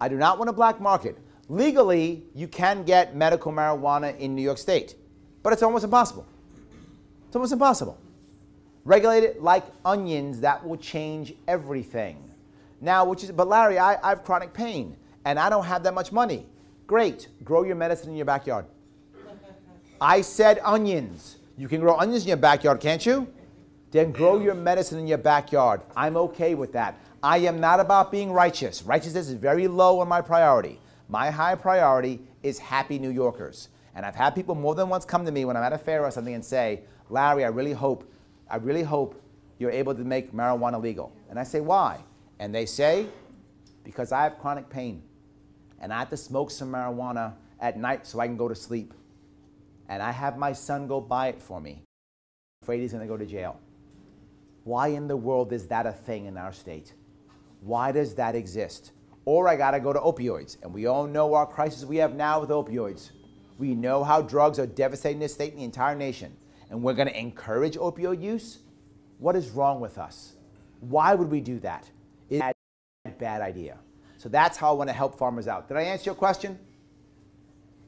I do not want a black market. Legally, you can get medical marijuana in New York State, but it's almost impossible. It's almost impossible. Regulate it like onions, that will change everything. Now, but Larry, I have chronic pain, and I don't have that much money. Great, grow your medicine in your backyard. I said onions. You can grow onions in your backyard, can't you? Then grow your medicine in your backyard. I'm okay with that. I am not about being righteous. Righteousness is very low on my priority. My high priority is happy New Yorkers. And I've had people more than once come to me when I'm at a fair or something and say, Larry, I really hope you're able to make marijuana legal. And I say, why? And they say, because I have chronic pain. And I have to smoke some marijuana at night so I can go to sleep. And I have my son go buy it for me. I'm afraid he's going to go to jail. Why in the world is that a thing in our state? Why does that exist? Or I got to go to opioids. And we all know our crisis we have now with opioids. We know how drugs are devastating this state and the entire nation. And we're going to encourage opioid use? What is wrong with us? Why would we do that? It's a bad idea. So that's how I want to help farmers out. Did I answer your question?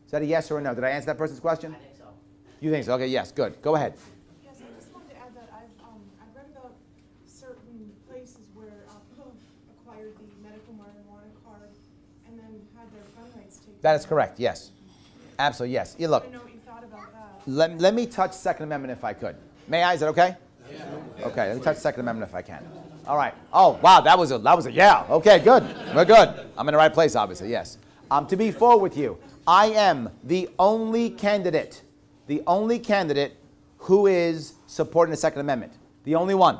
Is that a yes or a no? Did I answer that person's question? I think so. You think so? Okay, yes, good. Go ahead. Yes, I just wanted to add that I've read about certain places where people have acquired the medical marijuana card and then had their gun rights taken. That is correct, yes. Absolutely, yes. You look, I don't know what you thought about that. let me touch Second Amendment if I could. May I? Is that okay? Yeah. Okay, let me touch Second Amendment if I can. All right. Oh, wow, that was a yeah. Okay, good. We're good. I'm in the right place, obviously, yes. To be forward with you, I am the only candidate who is supporting the Second Amendment. The only one.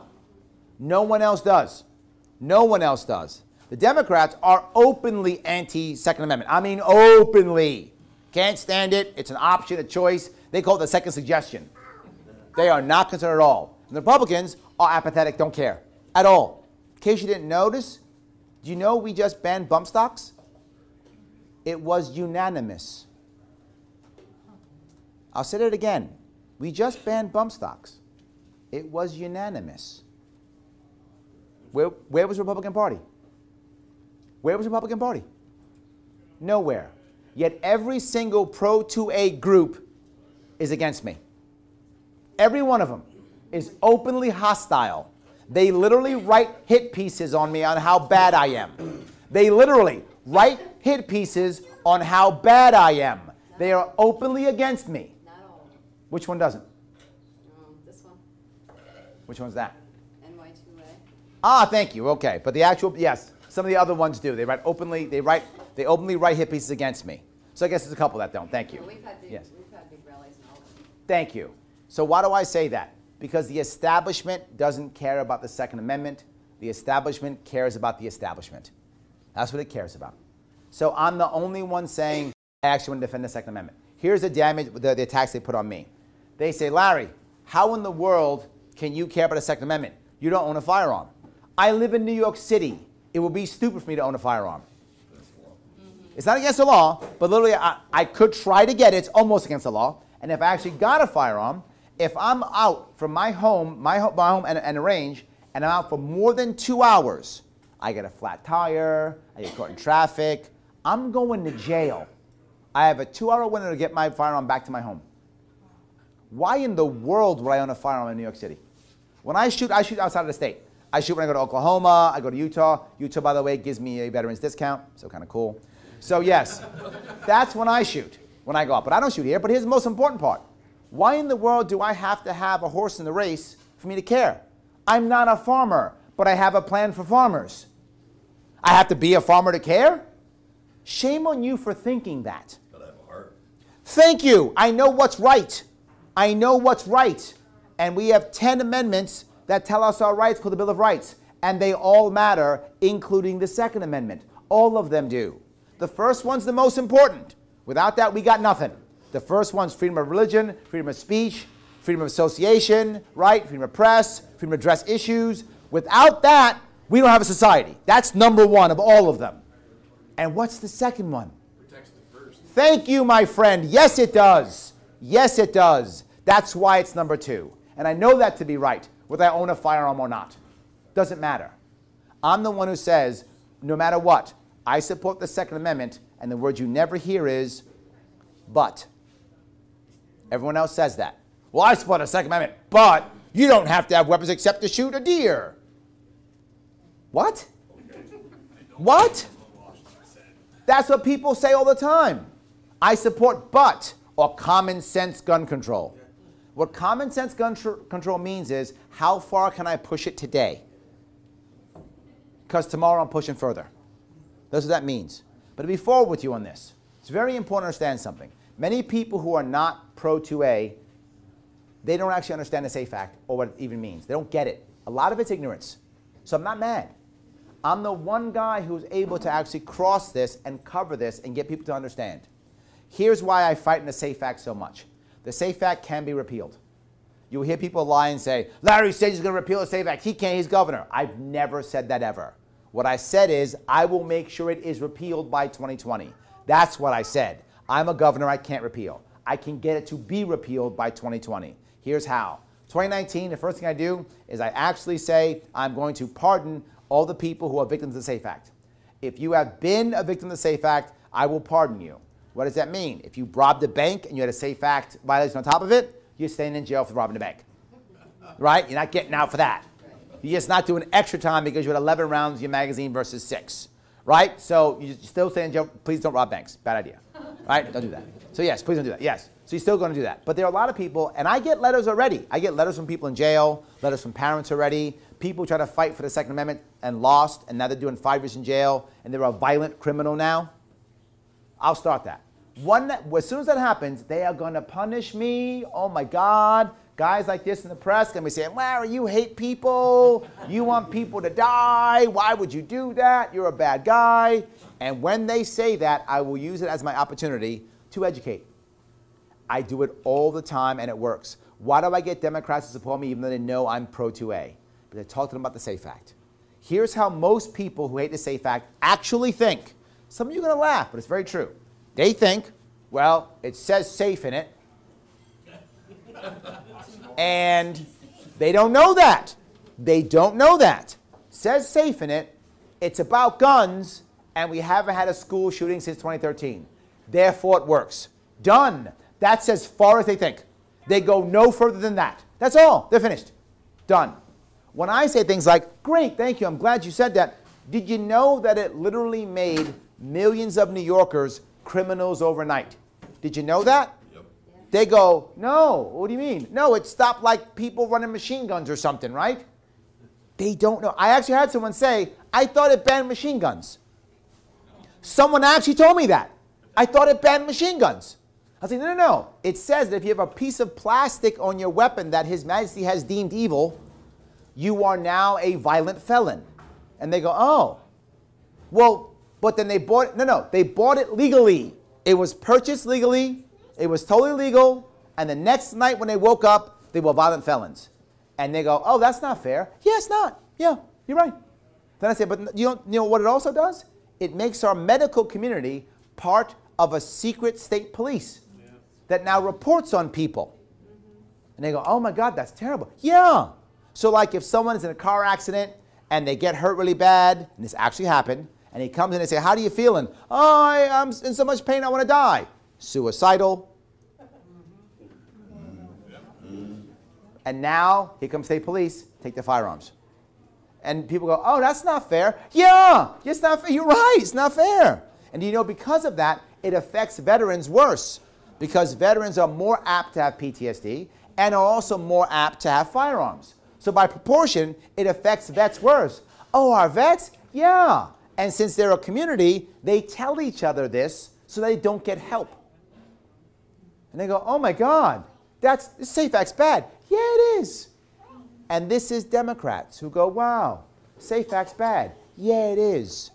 No one else does. No one else does. The Democrats are openly anti-Second Amendment. I mean openly. Can't stand it. It's an option, a choice. They call it the second suggestion. They are not concerned at all. And the Republicans are apathetic, don't care at all. In case you didn't notice, do you know we just banned bump stocks? It was unanimous. I'll say it again. We just banned bump stocks. It was unanimous. Where was the Republican Party? Where was the Republican Party? Nowhere. Yet every single pro-2A group is against me. Every one of them is openly hostile. They literally write hit pieces on me on how bad I am. They literally write hit pieces on how bad I am. They are openly against me. Not all of them. Which one doesn't? This one, Which one's that? NY2A. Ah, thank you. Okay, but the actual, yes, some of the other ones do. They write openly. They openly write hit pieces against me. So I guess there's a couple that don't. Thank you. We've had big, Yes. we've had big rallies in all of them. Thank you. So why do I say that? Because the establishment doesn't care about the Second Amendment. The establishment cares about the establishment. That's what it cares about. So I'm the only one saying I actually want to defend the Second Amendment. Here's the attacks they put on me. They say, Larry, how in the world can you care about the Second Amendment? You don't own a firearm. I live in New York City. It would be stupid for me to own a firearm. It's not against the law, but literally I could try to get it. It's almost against the law. And if I actually got a firearm, if I'm out from my home and a range, and I'm out for more than 2 hours, I get a flat tire, I get caught in traffic, I'm going to jail. I have a 2-hour window to get my firearm back to my home. Why in the world would I own a firearm in New York City? When I shoot outside of the state. I shoot when I go to Oklahoma, I go to Utah. Utah, by the way, gives me a veteran's discount, so kind of cool. So yes, that's when I shoot, when I go out. But I don't shoot here. But here's the most important part. Why in the world do I have to have a horse in the race for me to care? I'm not a farmer, but I have a plan for farmers. I have to be a farmer to care? Shame on you for thinking that. But I have a heart. Thank you. I know what's right. I know what's right. And we have 10 amendments that tell us our rights called the Bill of Rights. And they all matter, including the Second Amendment. All of them do. The first one's the most important. Without that, we got nothing. The first one's freedom of religion, freedom of speech, freedom of association, right? Freedom of press, freedom to address issues. Without that, we don't have a society. That's number one of all of them. And what's the second one? Protects the first. Thank you, my friend. Yes, it does. Yes, it does. That's why it's number two. And I know that to be right, whether I own a firearm or not. Doesn't matter. I'm the one who says, no matter what, I support the Second Amendment, and the word you never hear is, but. Everyone else says that. Well, I support the Second Amendment, but you don't have to have weapons except to shoot a deer. What? What? That's what people say all the time. I support but, or common sense gun control. What common sense gun control means is, how far can I push it today? Because tomorrow I'm pushing further. That's what that means. But to be forward with you on this, it's very important to understand something. Many people who are not pro-2A, they don't actually understand the SAFE Act or what it even means. They don't get it. A lot of it's ignorance. So I'm not mad. I'm the one guy who's able to actually cross this and cover this and get people to understand. Here's why I fight in the SAFE Act so much. The SAFE Act can be repealed. You'll hear people lie and say, Larry says he's going to repeal the SAFE Act. He can't, he's governor. I've never said that ever. What I said is, I will make sure it is repealed by 2020. That's what I said. I'm a governor, I can't repeal. I can get it to be repealed by 2020. Here's how. 2019, the first thing I do is I actually say I'm going to pardon all the people who are victims of the SAFE Act. If you have been a victim of the SAFE Act, I will pardon you. What does that mean? If you robbed a bank and you had a SAFE Act violation on top of it, you're staying in jail for robbing the bank. Right? You're not getting out for that. You're just not doing extra time because you had 11 rounds in your magazine versus 6. Right? So you still stay in jail. Please don't rob banks. Bad idea. Right? Don't do that. So yes, please don't do that. Yes. So you're still going to do that. But there are a lot of people, and I get letters already. I get letters from people in jail, letters from parents already. People try to fight for the Second Amendment and lost, and now they're doing 5 years in jail, and they're a violent criminal now. I'll start that. As soon as that happens, they are going to punish me. Oh my God. Guys like this in the press can be saying, Larry, you hate people. You want people to die. Why would you do that? You're a bad guy. And when they say that, I will use it as my opportunity to educate. I do it all the time, and it works. Why do I get Democrats to support me even though they know I'm pro-2A? Because I talk to them about the SAFE Act. Here's how most people who hate the SAFE Act actually think. Some of you are going to laugh, but it's very true. They think, well, it says safe in it. And they don't know that. They don't know that. says safe in it, it's about guns, and we haven't had a school shooting since 2013. Therefore, it works. Done. That's as far as they think. They go no further than that. That's all. They're finished. Done. When I say things like, great, thank you, I'm glad you said that, did you know that it literally made millions of New Yorkers criminals overnight? Did you know that? Yep. They go, no, what do you mean? No, it stopped like people running machine guns or something, right? They don't know. I actually had someone say, I thought it banned machine guns. Someone actually told me that. I thought it banned machine guns. I was like, no, no, no. It says that if you have a piece of plastic on your weapon that His Majesty has deemed evil, you are now a violent felon. And they go, oh. Well, but then they bought it. No, no. They bought it legally. It was purchased legally. It was totally legal. And the next night when they woke up, they were violent felons. And they go, oh, that's not fair. Yeah, it's not. Yeah, you're right. Then I say, but you know what it also does? It makes our medical community part of a secret state police that now reports on people. And they go, oh my God, that's terrible. Yeah. So like if someone is in a car accident and they get hurt really bad, and this actually happened, and he comes in and say, how do you feeling? Oh, I'm in so much pain, I want to die. Suicidal. And now, here comes state police, take the firearms. And people go, oh, that's not fair. Yeah, it's not fair. You're right, it's not fair. And you know, because of that, it affects veterans worse. Because veterans are more apt to have PTSD and are also more apt to have firearms. So by proportion, it affects vets worse. Oh, our vets? Yeah. And since they're a community, they tell each other this so they don't get help. And they go, oh my God, this Safe Act's bad. Yeah, it is. And this is Democrats who go, wow, Safe Act's bad. Yeah, it is.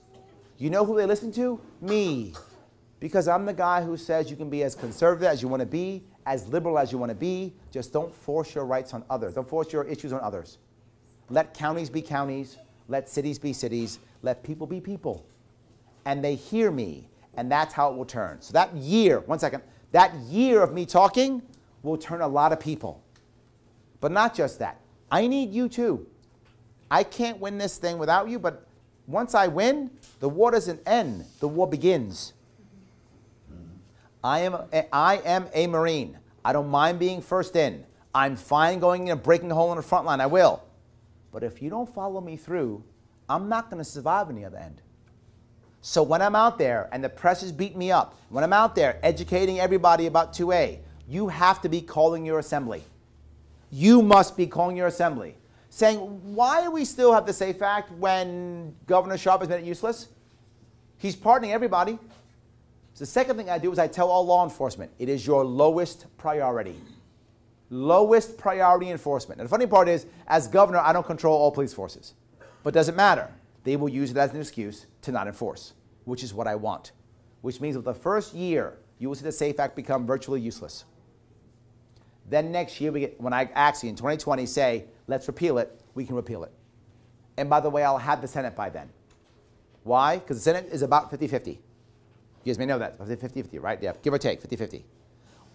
You know who they listen to? Me. Because I'm the guy who says you can be as conservative as you want to be, as liberal as you want to be, just don't force your rights on others. Don't force your issues on others. Let counties be counties. Let cities be cities. Let people be people. And they hear me, and that's how it will turn. So that year, one second, that year of me talking will turn a lot of people. But not just that. I need you too. I can't win this thing without you, but once I win, the war doesn't end. The war begins. I am a Marine. I don't mind being first in. I'm fine going in and breaking a hole in the front line. I will. But if you don't follow me through, I'm not going to survive on the other end. So when I'm out there and the press is beating me up, when I'm out there educating everybody about 2A, you have to be calling your assembly. You must be calling your assembly, saying, why do we still have the Safe Act when Governor Sharpe has made it useless? He's pardoning everybody. So the second thing I do is I tell all law enforcement, it is your lowest priority. Lowest priority enforcement. And the funny part is, as governor, I don't control all police forces. But it doesn't matter. They will use it as an excuse to not enforce, which is what I want. Which means that the first year, you will see the Safe Act become virtually useless. Then next year, when I actually, in 2020, say, let's repeal it, we can repeal it. And by the way, I'll have the Senate by then. Why? Because the Senate is about 50-50. You guys may know that, 50-50, right? Yeah, give or take, 50-50.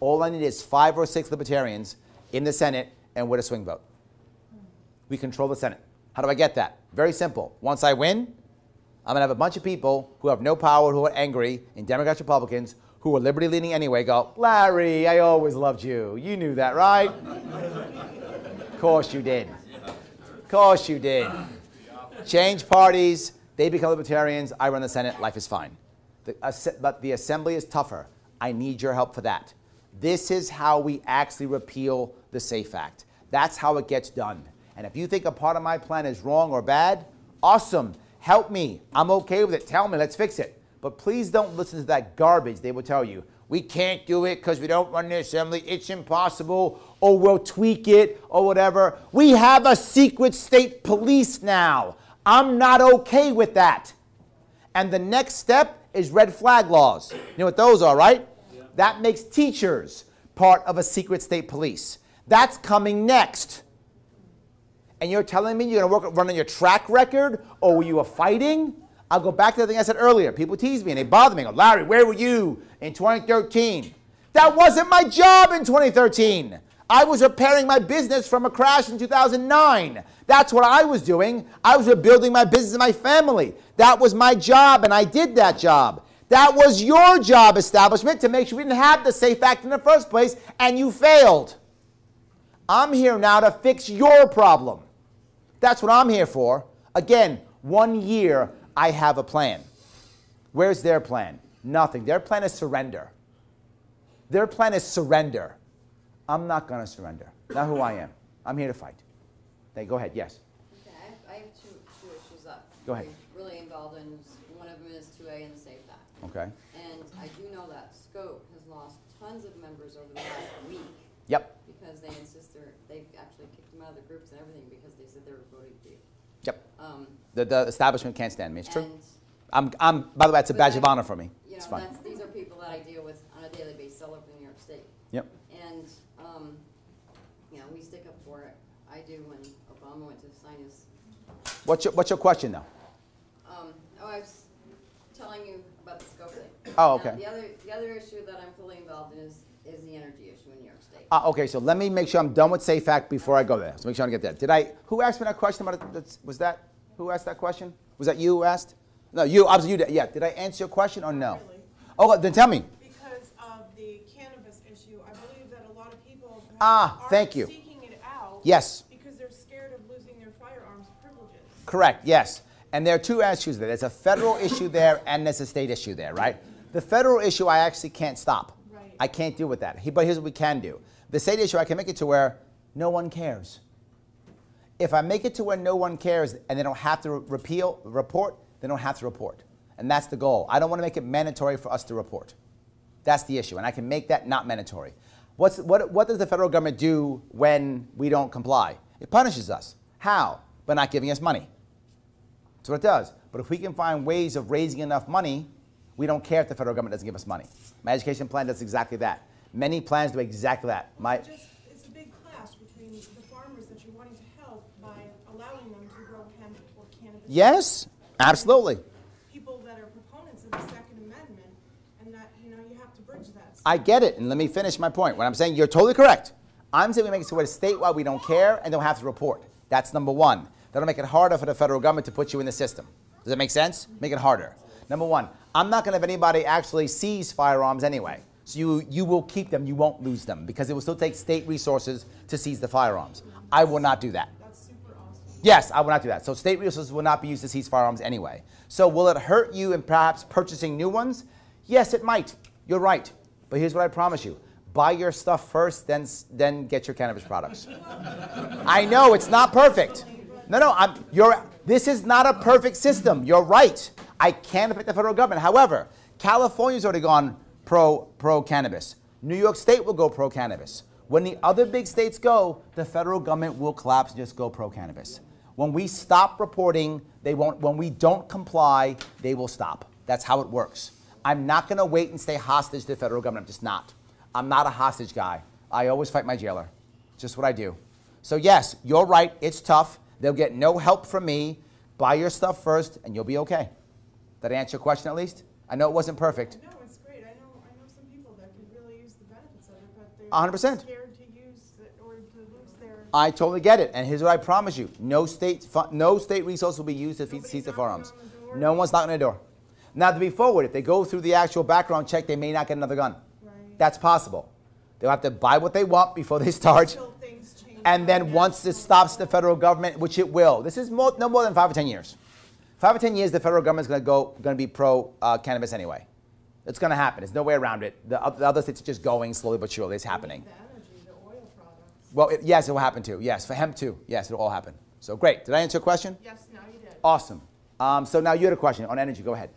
All I need is 5 or 6 libertarians in the Senate and with a swing vote. We control the Senate. How do I get that? Very simple. Once I win, I'm going to have a bunch of people who have no power, who are angry, and Democrats, Republicans, who are liberty-leaning anyway, go, Larry, I always loved you. You knew that, right? Of course you did. Of course you did. Change parties, they become libertarians, I run the Senate, life is fine. But the assembly is tougher. I need your help for that. This is how we actually repeal the Safe Act. That's how it gets done. And if you think a part of my plan is wrong or bad, awesome. Help me. I'm okay with it. Tell me. Let's fix it. But please don't listen to that garbage they will tell you. We can't do it because we don't run the assembly. It's impossible. Or we'll tweak it or whatever. We have a secret state police now. I'm not okay with that. And the next step is red flag laws. You know what those are, right? Yeah. That makes teachers part of a secret state police. That's coming next. And you're telling me you're going to run on your track record or were you fighting? I'll go back to the thing I said earlier. People tease me and they bother me. Go, Larry, where were you in 2013? That wasn't my job in 2013. I was repairing my business from a crash in 2009. That's what I was doing. I was rebuilding my business and my family. That was my job, and I did that job. That was your job, establishment, to make sure we didn't have the SAFE Act in the first place, and you failed. I'm here now to fix your problem. That's what I'm here for. Again, 1 year, I have a plan. Where's their plan? Nothing. Their plan is surrender. Their plan is surrender. I'm not going to surrender. Not who I am. I'm here to fight. Go ahead. Yes. Okay, I have two issues up. Go ahead. I'm really involved in. One of them is 2A and the SAFE Act. Okay. And I do know that Scope has lost tons of members over the last week. Yep. Because they insist they've actually kicked them out of the groups and everything because they said they were voting for you. Yep. The establishment can't stand me. It's true. By the way, that's a but badge of honor for me. You It's know, fine. these are people that I deal with on a daily basis all over New York State. Yep. And, you know, we stick up for it. I do when Obama went to sign his. What's your question, though? I was telling you about the Scope thing. Oh, okay. The other issue that I'm fully involved in is the energy issue in New York State. Okay, so let me make sure I'm done with SAFE Act before I go there. So make sure I get there. Who asked me that question about it? Who asked that question? Was that you who asked? No, you. Obviously, you did. Yeah. Did I answer your question or no? Really. Oh, then tell me. Because of the cannabis issue, I believe that a lot of people thank you. seeking it out. Yes. Because they're scared of losing their firearms privileges. Correct, yes. And there are two issues there. There's a federal issue there and there's a state issue there, right? The federal issue I actually can't stop. Right. I can't deal with that. But here's what we can do. The state issue, I can make it to where no one cares. If I make it to where no one cares and they don't have to report, they don't have to report. And that's the goal. I don't want to make it mandatory for us to report. That's the issue. And I can make that not mandatory. What does the federal government do when we don't comply? It punishes us. How? By not giving us money. That's what it does. But if we can find ways of raising enough money, we don't care if the federal government doesn't give us money. My education plan does exactly that. Many plans do exactly that. It's a big clash between the farmers that you're wanting to help by allowing them to grow hemp or cannabis. Yes, absolutely. People that are proponents of the Second Amendment, and that, you know, you have to bridge that. I get it, and let me finish my point. What I'm saying, you're totally correct. I'm saying we make it so where statewide we don't care and don't have to report. That's number one. That'll make it harder for the federal government to put you in the system. Does that make sense? Make it harder. Number one, I'm not going to have anybody actually seize firearms anyway. So you will keep them, you won't lose them, because it will still take state resources to seize the firearms. I will not do that. That's super awesome. Yes, I will not do that. So state resources will not be used to seize firearms anyway. So will it hurt you in perhaps purchasing new ones? Yes, it might. You're right. But here's what I promise you. Buy your stuff first, then get your cannabis products. I know, it's not perfect. No, this is not a perfect system. You're right. I can't affect the federal government. However, California's already gone pro-cannabis. New York State will go pro-cannabis. When the other big states go, the federal government will collapse and just go pro-cannabis. When we stop reporting, they won't. When we don't comply, they will stop. That's how it works. I'm not going to wait and stay hostage to the federal government. I'm just not. I'm not a hostage guy. I always fight my jailer. It's just what I do. So yes, you're right. It's tough. They'll get no help from me. Buy your stuff first, and you'll be okay. Did I answer your question at least? I know it wasn't perfect. No, it's great. I know some people that could really use the benefits of it, but they're 100%. scared to use it or to lose their. I totally get it. And here's what I promise you. No state resource will be used to seize the firearms. No one's knocking on the door. Now, to be forward, if they go through the actual background check, they may not get another gun. Right. That's possible. They'll have to buy what they want before they start. Until things change. And then once it stops the federal government, which it will, this is no more than 5 or 10 years. 5 or 10 years, the federal government's going to be pro-cannabis anyway. It's going to happen. There's no way around it. The other states are just going slowly but surely. It's happening. The energy, the oil products. Well, yes, it will happen too. Yes, for hemp too. Yes, it'll all happen. So great. Did I answer your question? Yes, now you did. Awesome. So now you had a question on energy. Go ahead.